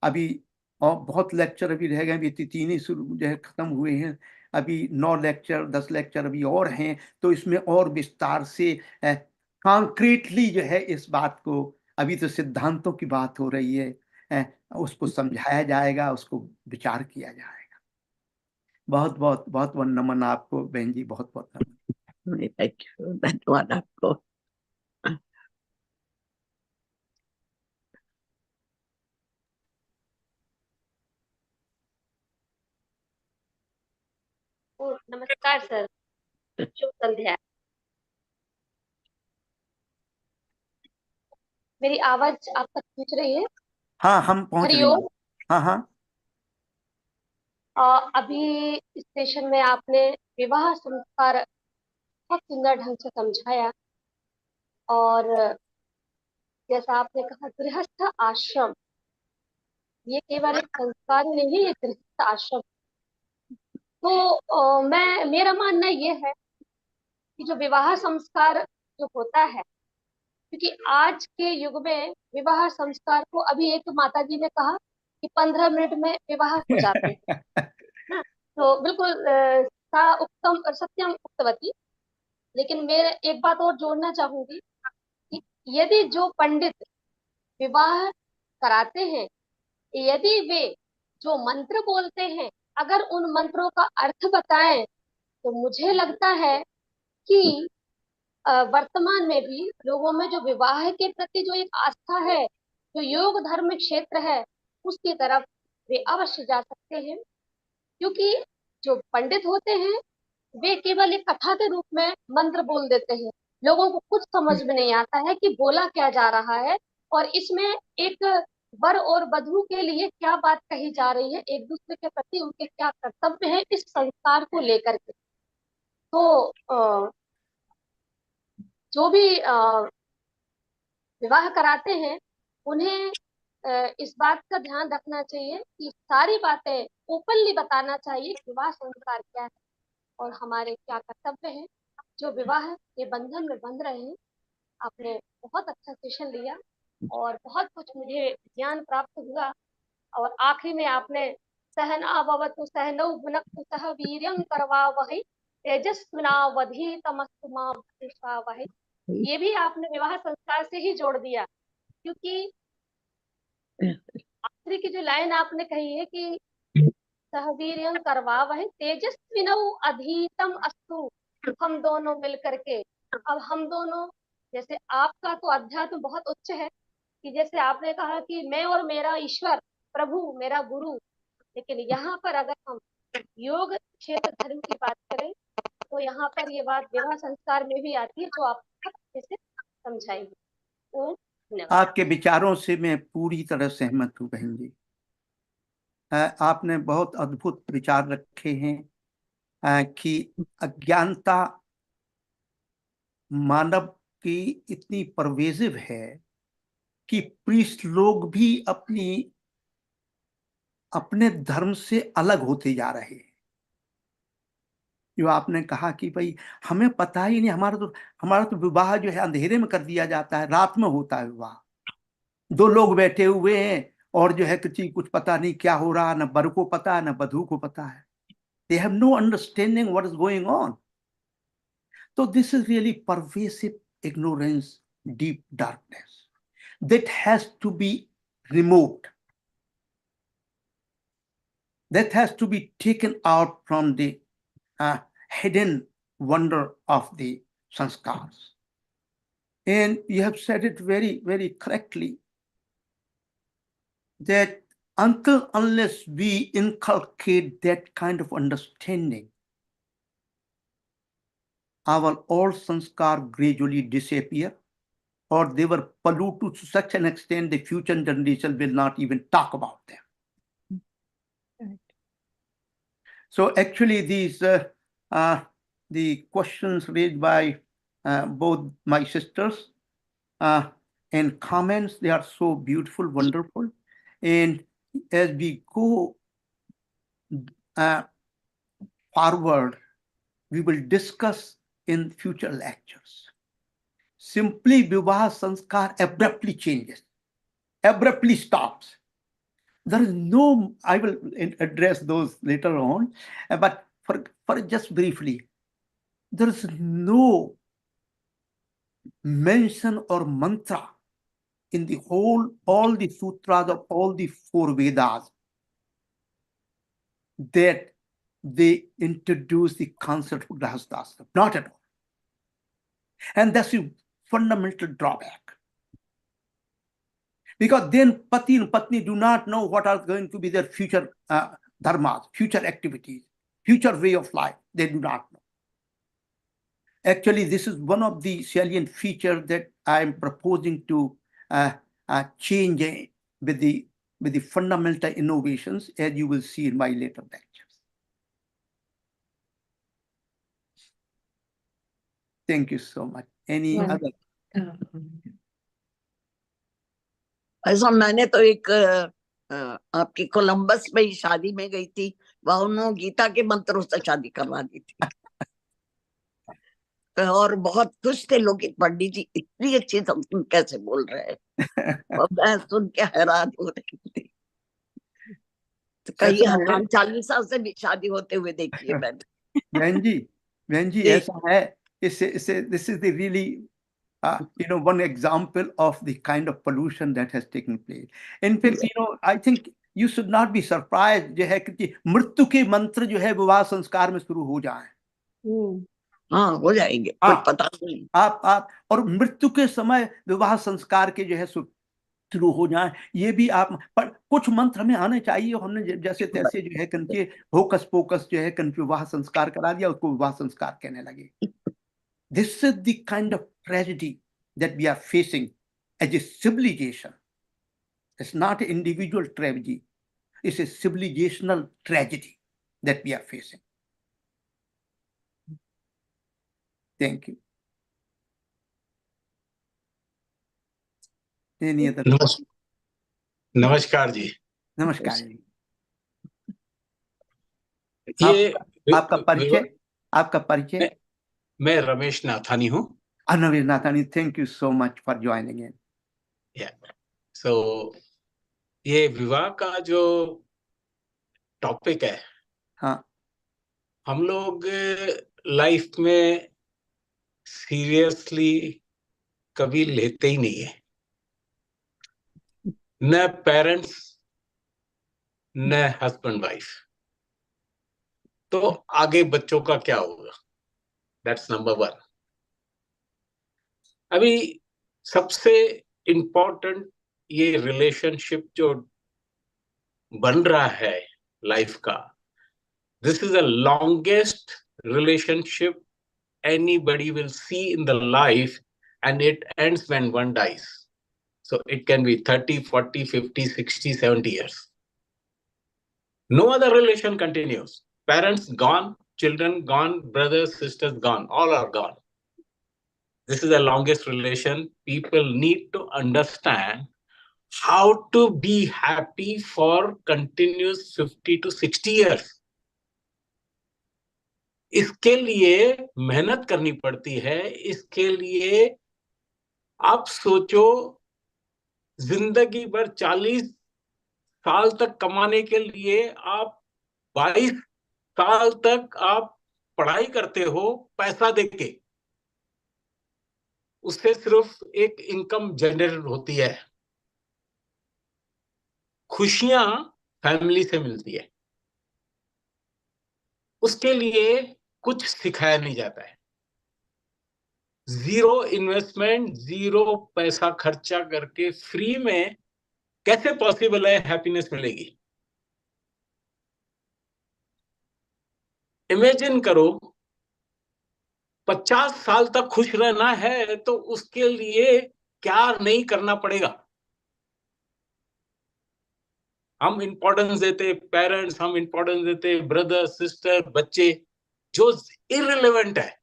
अभी और बहुत लेक्चर अभी रह गए, अभी 3 ही शुरू जो है खत्म हुए हैं। अभी 9 लेक्चर 10 लेक्चर अभी और हैं, तो इसमें और विस्तार से कॉन्क्रीटली जो है इस बात को, अभी तो सिद्धांतों की बात हो रही है, उसको समझाया जाएगा, उसको विचार किया जाएगा। बहुत बहुत बहुत बहुत नमन आपको बहन जी, बहुत बहुत नमन। धन्यवाद आपको। नमस्कार सर, शुभ संध्या। मेरी आवाज आप तक पहुंच रही है? हाँ, हम पहुंच रहे हैं। हरिओम। हाँ हाँ। अभी इस सेशन में आपने विवाह संस्कार बहुत सुंदर ढंग से समझाया। और जैसा आपने कहा, गृहस्थ आश्रम ये केवल एक संस्कार ही नहीं, ये गृहस्थ आश्रम। तो मेरा मानना ये है कि जो विवाह संस्कार जो होता है, क्योंकि आज के युग में विवाह संस्कार को, अभी एक माता जी ने कहा कि 15 मिनट में विवाह हो जाते हैं ना। तो बिल्कुल सा उत्तम और सत्यम उक्तवती। लेकिन मैं एक बात और जोड़ना चाहूंगी कि यदि जो पंडित विवाह कराते हैं, यदि वे जो मंत्र बोलते हैं, अगर उन मंत्रों का अर्थ बताएं, तो मुझे लगता है कि वर्तमान में भी लोगों में जो विवाह के प्रति जो एक आस्था है, जो योग धर्म क्षेत्र है, उसकी तरफ वे अवश्य जा सकते हैं। क्योंकि जो पंडित होते हैं, वे केवल एक कथा के रूप में मंत्र बोल देते हैं। लोगों को कुछ समझ में नहीं आता है कि बोला क्या जा रहा है, और इसमें एक वर और वधू के लिए क्या बात कही जा रही है, एक दूसरे के प्रति उनके क्या कर्तव्य है इस संस्कार को लेकर के। तो जो भी विवाह कराते हैं, उन्हें इस बात का ध्यान रखना चाहिए कि सारी बातें ओपनली बताना चाहिए, विवाह संस्कार क्या है और हमारे क्या कर्तव्य हैं जो विवाह के बंधन में बंध रहे हैं। आपने बहुत अच्छा सेशन लिया और बहुत कुछ मुझे ज्ञान प्राप्त हुआ। और आखिरी में आपने सहना भवतु सहनौ भुनक्तु सह वीर्यं करवावहै तेजस्विनावधीतमस्तु मा विद्विषावहै। ये भी आपने विवाह संस्कार से ही जोड़ दिया, क्योंकि आखिरी की जो लाइन आपने कही है कि सहवीर्यं करवावहै तेजस्विनौ अधीतम अस्तु, हम दोनों मिल करके। अब हम दोनों, जैसे आपका तो अध्यात्म बहुत उच्च है, कि जैसे आपने कहा कि मैं और मेरा ईश्वर, प्रभु मेरा गुरु, लेकिन यहाँ पर अगर हम योग क्षेत्र धर्म की बात करें, तो यहाँ पर ये बात विवाह संस्कार में भी आती है, जो आप बहुत अच्छे से समझाएंगे। तो धन्यवाद। आपके विचारों से मैं पूरी तरह सहमत हूँ बहन जी। आपने बहुत अद्भुत विचार रखे हैं कि अज्ञानता मानव की इतनी परवेजिव है कि प्रीस्ट लोग भी अपने धर्म से अलग होते जा रहे हैं। जो आपने कहा कि भाई हमें पता ही नहीं, हमारा तो विवाह जो है अंधेरे में कर दिया जाता है, रात में होता है विवाह। दो लोग बैठे हुए हैं और जो है कुछ पता नहीं क्या हो रहा, न वर को पता है न वधू को पता है। They have no understanding what is going on. So this is really pervasive ignorance, deep darkness that has to be removed. That has to be taken out from the hidden wonder of the sanskars. And you have said it very, very correctly, that unless we inculcate that kind of understanding, our old sanskar gradually disappear, or they were polluted to such an extent the future generation will not even talk about them. Right. So actually these the questions raised by both my sisters and comments, they are so beautiful, wonderful. And as we go forward, we will discuss in future lectures. Simply Vivaaha Samskaara abruptly changes, abruptly stops. There is no, I will address those later on, but for just briefly, there is no mention or mantra in the all the sutras of all the four Vedas that they introduce the concept of Grahasthashram. Not at all. And that's a fundamental drawback. Because then Pati and Patni do not know what are going to be their future dharmas, future activities, future way of life. They do not know. Actually, this is one of the salient features that I am proposing to change with the fundamental innovations, as you will see in my later lectures. Thank you so much. Any other? ऐसा मैंने तो एक आपकी Columbus में ही शादी में गई थी, वह उन्होंने गीता के मंत्रों से शादी करवा दी थी। और बहुत खुश थे लोग, पंडित जी इतनी अच्छी संस्कृत कैसे बोल रहे हैं। और मैं सुन के हैरान हो रही थी। तो कहीं ऐसा है हनुमान चालीसा से भी शादी होते हुए देखी है मैंने। बहन जी, बहन जी, जी। ऐसा है। इससे this is the really one example of the kind of pollution that has taken place. In fact, I think you should not be surprised जो है कि मृत्यु के मंत्र जो है विवाह संस्कार में शुरू हो जाए। हाँ, हो जाएंगे, कुछ पता नहीं। आप और मृत्यु के समय विवाह संस्कार के जो है शुरू हो जाए, ये भी आप, पर कुछ मंत्र हमें आने चाहिए। हमने जैसे तैसे जो है करके होकस पोकस जो है करके विवाह संस्कार करा दिया, उसको विवाह संस्कार कहने लगे। This is the kind of tragedy that we are facing as a civilization. It's not an individual tragedy. It's a civilizational tragedy that we are facing. Thank you. Any other? नमस्कार जी। नमस्कार जी। ये आपका परिचय? आपका परिचय? मैं रमेश नाथानी हूँ। Rmesh Nathani, thank you so much for joining in. So ये विवाह का जो टॉपिक है, हाँ, हम लोग लाइफ में सीरियसली कभी लेते ही नहीं है, न पेरेंट्स न हस्बैंड वाइफ। तो आगे बच्चों का क्या होगा, दैट्स नंबर 1। अभी सबसे इम्पोर्टेंट ये रिलेशनशिप जो बन रहा है लाइफ का, this is the longest relationship anybody will see in the life, and it ends when one dies. So it can be 30, 40, 50, 60, 70 years. No other relation continues. Parents gone, children gone, brothers, sisters gone, all are gone. This is the longest relation. People need to understand how to be happy for continuous 50 to 60 years. इसके लिए मेहनत करनी पड़ती है। इसके लिए आप सोचो, जिंदगी भर 40 साल तक कमाने के लिए आप 22 साल तक आप पढ़ाई करते हो पैसा देके, उससे सिर्फ एक इनकम जनरेट होती है। खुशियां फैमिली से मिलती है, उसके लिए कुछ सिखाया नहीं जाता है। जीरो इन्वेस्टमेंट, जीरो पैसा खर्चा करके फ्री में कैसे पॉसिबल है हैप्पीनेस मिलेगी? इमेजिन करो, 50 साल तक खुश रहना है तो उसके लिए क्या नहीं करना पड़ेगा। हम इंपॉर्टेंस देते पेरेंट्स, हम इंपॉर्टेंस देते ब्रदर सिस्टर, बच्चे, जो इररिलेवेंट है।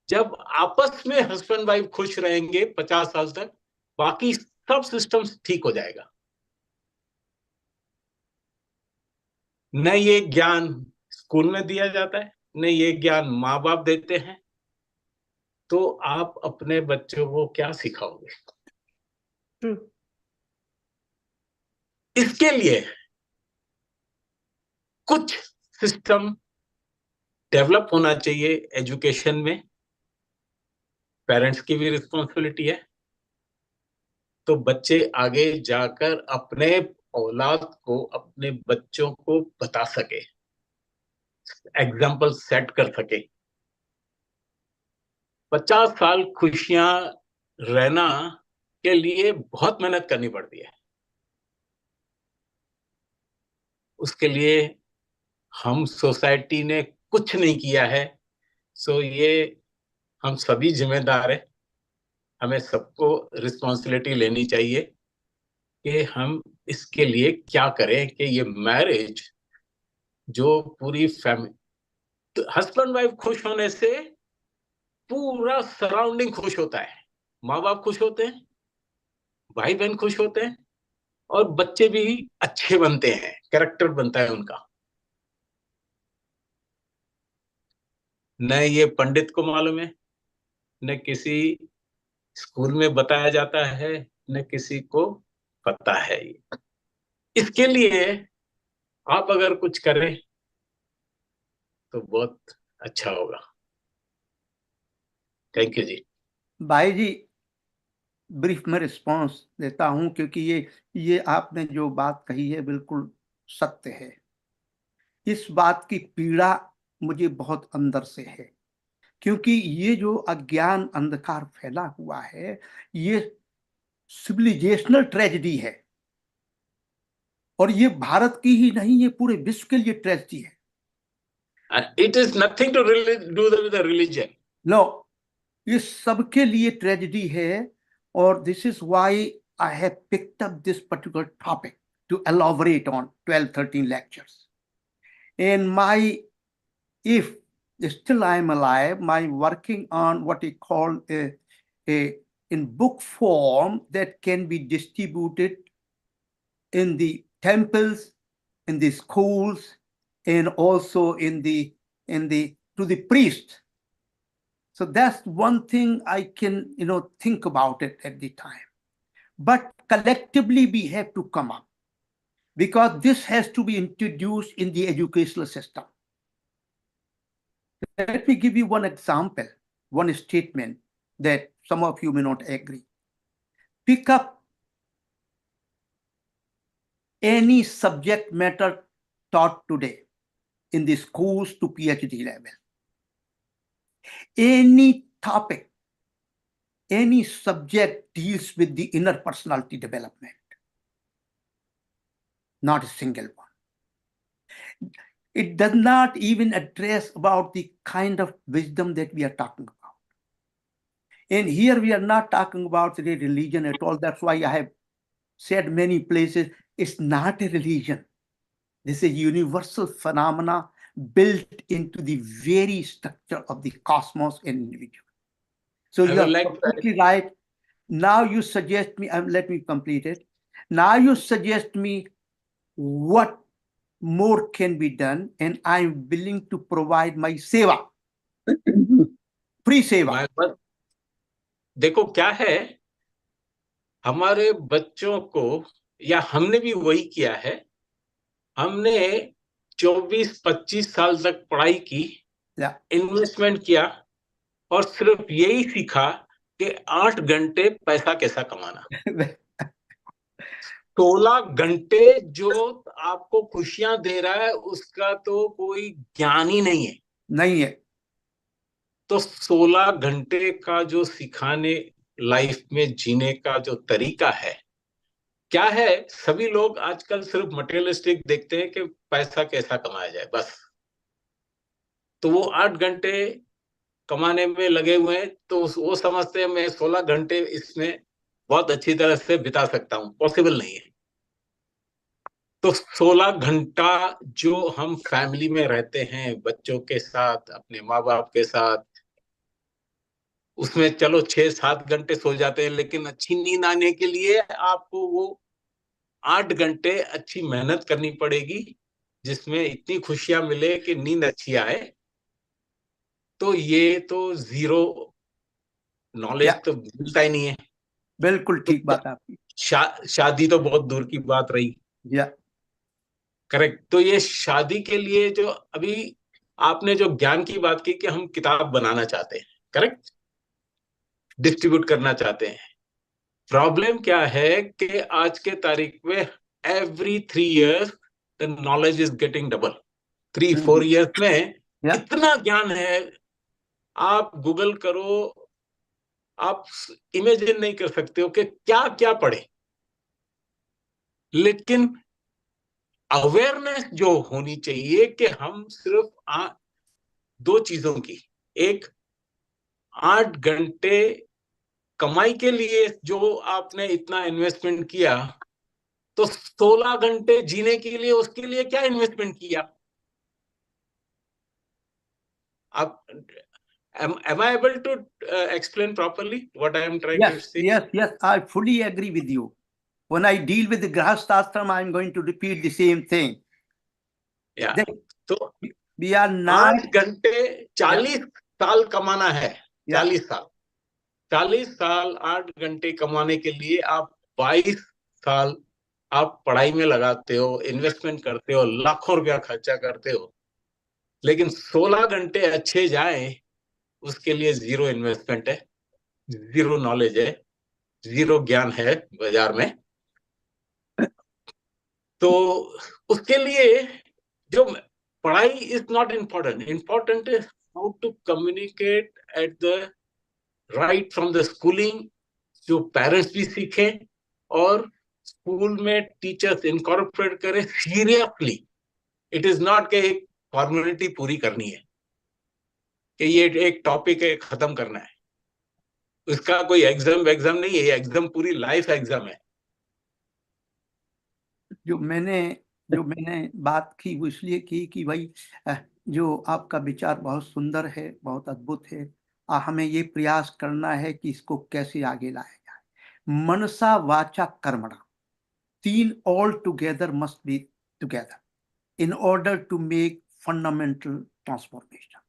जब आपस में हस्बैंड वाइफ खुश रहेंगे 50 साल तक, बाकी सब सिस्टम्स ठीक हो जाएगा। न ये ज्ञान स्कूल में दिया जाता है, न ये ज्ञान माँ बाप देते हैं, तो आप अपने बच्चों को क्या सिखाओगे? इसके लिए कुछ सिस्टम डेवलप होना चाहिए एजुकेशन में। पेरेंट्स की भी रिस्पॉन्सिबिलिटी है, तो बच्चे आगे जाकर अपने औलाद को, अपने बच्चों को बता सके, एग्जाम्पल सेट कर सके। 50 साल खुशियां रहना के लिए बहुत मेहनत करनी पड़ती है। उसके लिए हम सोसाइटी ने कुछ नहीं किया है, सो ये हम सभी जिम्मेदार है। हमें सबको रिस्पॉन्सिबिलिटी लेनी चाहिए कि हम इसके लिए क्या करें कि ये मैरिज जो पूरी फैमिली, तो हस्बैंड वाइफ खुश होने से पूरा सराउंडिंग खुश होता है। माँ बाप खुश होते हैं, भाई बहन खुश होते हैं, और बच्चे भी अच्छे बनते हैं, कैरेक्टर बनता है उनका। न ये पंडित को मालूम है, न किसी स्कूल में बताया जाता है, न किसी को पता है। इसके लिए आप अगर कुछ करें तो बहुत अच्छा होगा। थैंक यू जी। भाई जी, ब्रीफ में रिस्पॉन्स देता हूं, क्योंकि ये आपने जो बात कही है बिल्कुल सत्य है। इस बात की पीड़ा मुझे बहुत अंदर से है, क्योंकि ये जो अज्ञान अंधकार फैला हुआ है, ये सिविलाइजेशनल ट्रेजेडी है, और ये भारत की ही नहीं, ये पूरे विश्व के लिए ट्रेजेडी है। It is nothing to do with the religion. No, ये सबके लिए ट्रेजेडी है, और this is why I have picked up this particular topic to elaborate on 12 13 lectures. And my, if still I am alive, my working on what he call a in book form that can be distributed in the temples, in the schools, and also in the to the priest. So that's one thing I can think about it at the time. But collectively we have to come up, because this has to be introduced in the educational system. Let me give you one example, one statement that some of you may not agree. Pick up any subject matter taught today in the schools to PhD level. Any topic, any subject deals with the inner personality development. Not a single one. It does not even address about the kind of wisdom that we are talking about. And here we are not talking about the religion at all. That's why I have said many places, it's not a religion. This is a universal phenomena built into the very structure of the cosmos and individual. So I you are would like perfectly right. Now you suggest me, let me complete it. Now you suggest me what more can be done, and I'm willing to provide my seva, free seva. देखो क्या है, हमारे बच्चों को, या हमने भी वही किया है, हमने 24-25 साल तक पढ़ाई की, इन्वेस्टमेंट किया, और सिर्फ यही सीखा कि 8 घंटे पैसा कैसा कमाना। 16 घंटे जो आपको खुशियां दे रहा है उसका तो कोई ज्ञान ही नहीं है। नहीं है। तो 16 घंटे का जो सिखाने, लाइफ में जीने का जो तरीका है, क्या है, सभी लोग आजकल सिर्फ मटेरियलिस्टिक देखते हैं कि पैसा कैसा कमाया जाए बस। तो वो 8 घंटे कमाने में लगे हुए हैं, तो वो समझते हैं मैं 16 घंटे इसमें बहुत अच्छी तरह से बिता सकता हूं। पॉसिबल नहीं है। तो 16 घंटा जो हम फैमिली में रहते हैं, बच्चों के साथ, अपने माँ बाप के साथ, उसमें चलो 6-7 घंटे सो जाते हैं, लेकिन अच्छी नींद आने के लिए आपको वो 8 घंटे अच्छी मेहनत करनी पड़ेगी, जिसमें इतनी खुशियां मिले कि नींद अच्छी आए। तो ये तो जीरो नॉलेज तो मिलता ही नहीं है। बिल्कुल ठीक बात आपकी। शादी तो बहुत दूर की बात रही। करेक्ट। तो ये शादी के लिए जो अभी आपने जो ज्ञान की बात की कि हम किताब बनाना चाहते हैं, करेक्ट, डिस्ट्रीब्यूट करना चाहते हैं। प्रॉब्लम क्या है कि आज के तारीख में every 3 years the knowledge is getting double. 3-4 years में इतना ज्ञान है, आप गूगल करो, आप इमेजिन नहीं कर सकते हो कि क्या क्या पढ़े। लेकिन अवेयरनेस जो होनी चाहिए कि हम सिर्फ 2 चीजों की, एक 8 घंटे कमाई के लिए जो आपने इतना इन्वेस्टमेंट किया, तो 16 घंटे जीने के लिए उसके लिए क्या इन्वेस्टमेंट किया आप? am I able to explain properly what I am trying to say? Yes, I fully agree with you. When I deal with the Grahasthashram, I'm going to repeat the same thing. Yeah. तो we are not 8 घंटे 40 साल कमाना है। 40 साल 8 घंटे कमाने के लिए आप 22 साल आप पढ़ाई में लगाते हो, इन्वेस्टमेंट करते हो, लाखों रुपया खर्चा करते हो, लेकिन 16 घंटे अच्छे जाएं, उसके लिए जीरो इन्वेस्टमेंट है, जीरो नॉलेज है, जीरो ज्ञान है बाजार में। तो उसके लिए जो पढ़ाई is not important, important is how to communicate at the right from the schooling, जो पेरेंट्स भी सीखें और स्कूल में टीचर्स इनकॉर्पोरेट करें सीरियसली। इट इज नॉट के एक फॉर्मेलिटी पूरी करनी है कि ये एक टॉपिक है खत्म करना है, उसका कोई एग्जाम नहीं है, एग्जाम पूरी लाइफ एग्जाम है। जो मैंने बात की वो इसलिए की कि भाई जो आपका विचार बहुत सुंदर है, बहुत अद्भुत है। हमें ये प्रयास करना है कि इसको कैसे आगे लाया जाए। मनसा वाचा कर्मणा, तीन all together must be together in order to make fundamental transformation.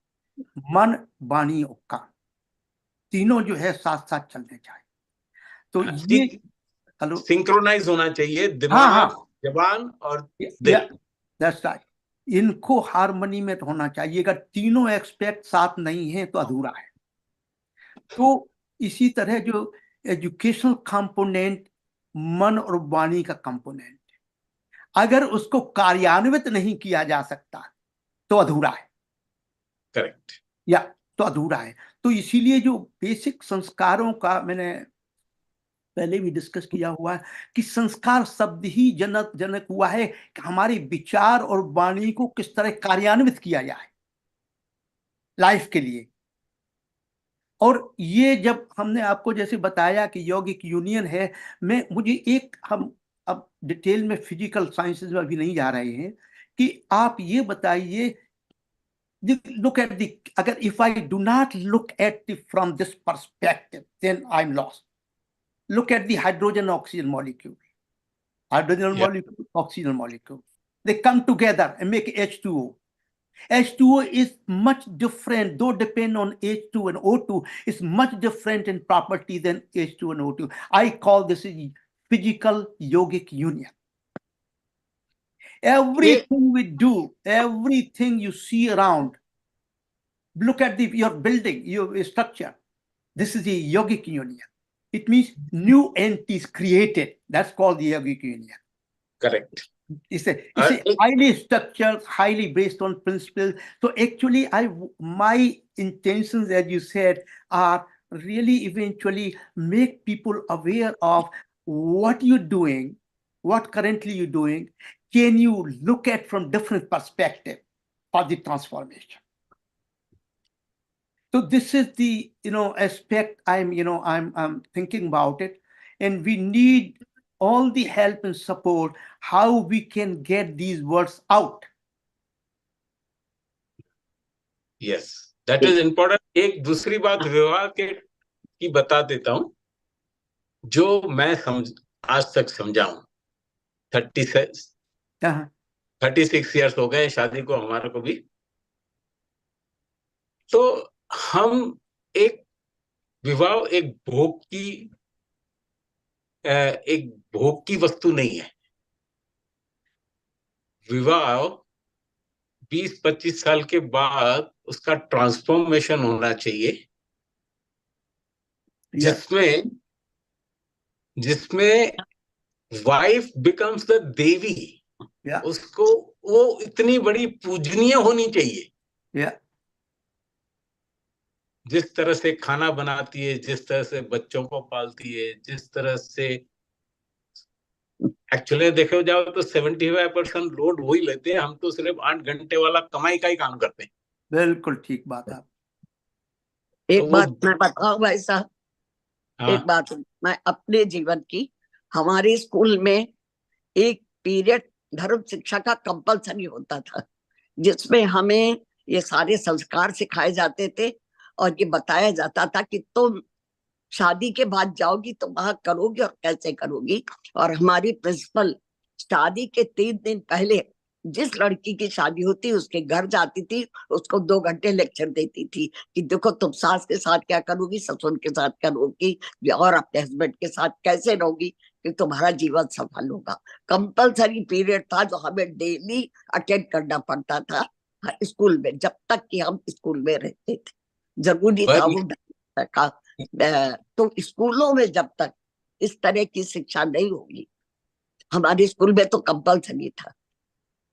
मन, वाणी और काम, तीनों जो है साथ साथ चलने चाहिए। तो ये हेलो, सिंक्रोनाइज होना चाहिए हाँ दिमाग, हाँ, जबान और दिल। That's right. इनको हार्मनी में होना चाहिए। अगर तीनों एक्सपेक्ट साथ नहीं है तो अधूरा है। तो इसी तरह जो एजुकेशनल कंपोनेंट मन और वाणी का कंपोनेंट, अगर उसको कार्यान्वित नहीं किया जा सकता तो अधूरा है। करेक्ट। या तो अधूरा है। तो इसीलिए जो बेसिक संस्कारों का मैंने पहले भी डिस्कस किया हुआ है कि संस्कार शब्द ही जनक हुआ है कि हमारे विचार और वाणी को किस तरह कार्यान्वित किया जाए लाइफ के लिए। और ये जब हमने आपको जैसे बताया कि यौगिक यूनियन है, मुझे एक, हम अब डिटेल में फिजिकल साइंसेस में अभी नहीं जा रहे हैं, कि आप ये बताइए, look at the, अगर if I do not look at it from this perspective, then I'm lost. Look at the hydrogen oxygen molecule. Hydrogen Yeah. molecule, oxygen molecule. They come together and make H2O. H2O is much different, though depend on H2 and O2, is much different in property than H2 and O2. I call this a physical yogic union. Everything we do, everything you see around, look at your building, your structure. This is a yogic union. It means new entities created. That's called the yogic union. Correct. It's a highly structured, highly based on principles. So actually, my intentions, as you said, are really eventually make people aware of what you're doing, what currently you're doing. Can you look at from different perspective for the transformation? So this is the aspect I'm thinking about it, and we need all the help and support how we can get these words out. Yes, that is important. एक दूसरी बात विवाह की बता देता हूं, जो मैं आज तक समझा हूं। 36 ईयर्स हो गए शादी को हमारे को भी। तो हम विवाह एक भोग की वस्तु नहीं है। विवाह 20-25 साल के बाद उसका ट्रांसफॉर्मेशन होना चाहिए, जिसमें वाइफ बिकम्स द देवी। उसको वो इतनी बड़ी पूजनीय होनी चाहिए। जिस तरह से खाना बनाती है, जिस तरह से बच्चों को पालती है, जिस तरह से एक्चुअली देखो जाओ तो 75% लोड वही लेते हैं। हम तो सिर्फ 8 घंटे वाला कमाई का ही काम करते हैं। बिल्कुल ठीक बात है। एक बात मैं बताऊं भाई साहब, एक बात मैं अपने जीवन की, हमारे स्कूल में एक पीरियड धर्म शिक्षा का कंपलसरी होता था, जिसमें हमें ये सारे संस्कार सिखाए जाते थे और ये बताया जाता था कि तुम शादी के बाद जाओगी तो वहां करोगी और कैसे करोगी। और हमारी प्रिंसिपल शादी के 3 दिन पहले जिस लड़की की शादी होती उसके घर जाती थी, उसको 2 घंटे लेक्चर देती थी कि देखो तुम सास के साथ क्या करोगी, ससुर के साथ करोगी और अपने हस्बैंड के साथ कैसे रहोगी। कि तुम्हारा जीवन सफल होगा। कंपलसरी पीरियड था जो हमें डेली अटेंड करना पड़ता था स्कूल में, जब तक कि हम स्कूल में रहते थे, जरूरी था वो का। तो स्कूलों में जब तक इस तरह की शिक्षा नहीं होगी, हमारे स्कूल में तो कंपलसरी था।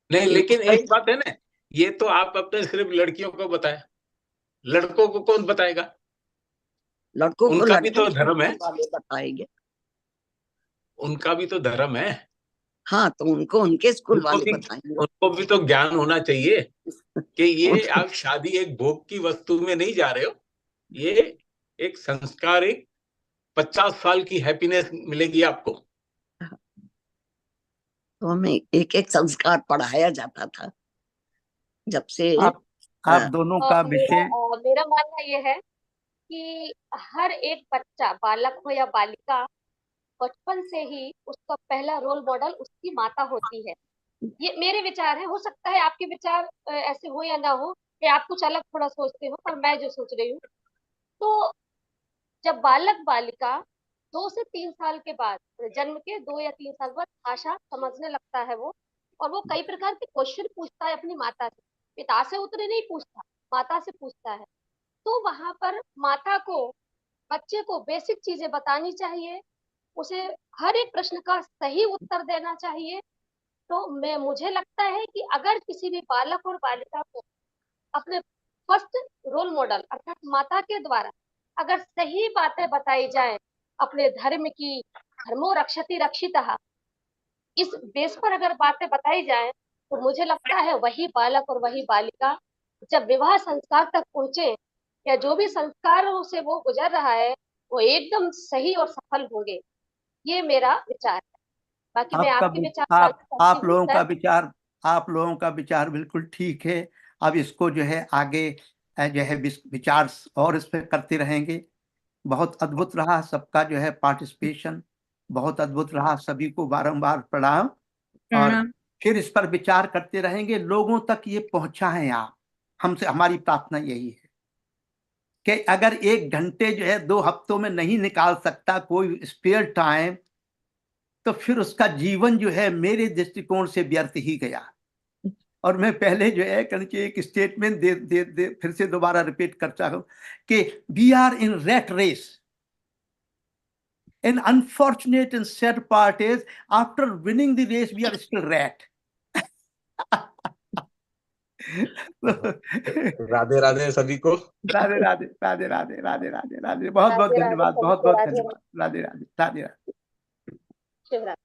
नहीं, लेकिन एक बात है ना, ये तो आप अपने सिर्फ लड़कियों को बताया, लड़कों को कौन बताएगा? लड़कों को उनका भी तो धर्म है, बताएंगे, उनका भी तो धर्म है। हाँ, तो उनको उनके स्कूल वाले बताएंगे। उनको भी तो ज्ञान होना चाहिए कि ये आप शादी एक भोग की वस्तु में नहीं जा रहे हो, ये एक संस्कारिक 50 साल की हैप्पीनेस मिलेगी आपको। तो हमें एक एक संस्कार पढ़ाया जाता था जब से। आप दोनों का विषय। मेरा मानना ये है कि हर एक बच्चा, बालक हो या बालिका, बचपन से ही उसका पहला रोल मॉडल उसकी माता होती है। ये मेरे विचार है, हो सकता है आपके विचार ऐसे हो या ना हो, कि आप कुछ अलग थोड़ा सोचते हो, पर मैं जो सोच रही हूँ, तो जब बालक बालिका 2 से 3 साल के बाद, जन्म के 2 या 3 साल बाद भाषा समझने लगता है वो, और वो कई प्रकार के क्वेश्चन पूछता है अपनी माता से, पिता से उतने नहीं पूछता, माता से पूछता है। तो वहां पर माता को बच्चे को बेसिक चीजें बतानी चाहिए, उसे हर एक प्रश्न का सही उत्तर देना चाहिए। तो मुझे लगता है कि अगर किसी भी बालक और बालिका को अपने फर्स्ट रोल मॉडल अर्थात माता के द्वारा अगर सही बातें बताई जाए अपने धर्म की, धर्मो रक्षति रक्षितः, इस बेस पर अगर बातें बताई जाए, तो मुझे लगता है वही बालक और वही बालिका जब विवाह संस्कार तक पहुंचे, या जो भी संस्कारों से वो गुजर रहा है, वो एकदम सही और सफल होंगे। ये मेरा विचार है। बाकी मैं आपका आपके विचार जानना चाहती आप हूँ लोगों का सर। विचार, आप लोगों का विचार बिल्कुल ठीक है। अब इसको जो है आगे जो है विचार और इस पर करते रहेंगे। बहुत अद्भुत रहा सबका जो है पार्टिसिपेशन, बहुत अद्भुत रहा। सभी को बारंबार प्रणाम। और फिर इस पर विचार करते रहेंगे, लोगों तक ये पहुंचाएं आप। हमसे हमारी प्रार्थना यही है कि अगर 1 घंटे जो है 2 हफ्तों में नहीं निकाल सकता कोई स्पेयर टाइम, तो फिर उसका जीवन जो है मेरे दृष्टिकोण से व्यर्थ ही गया। और मैं पहले जो है कि एक स्टेटमेंट दे फिर से दोबारा रिपीट करता हूं कि we are in rat race. An unfortunate and sad part is after winning the race we are still rat. Radhe Radhe सभी को। राधे राधे राधे राधे राधे राधे राधे, बहुत बहुत राधे राधे धन्यवाद, सभी बहुत को, बहुत राधे धन्यवाद। राधे राधे राधे राधे। शिवरात्रि।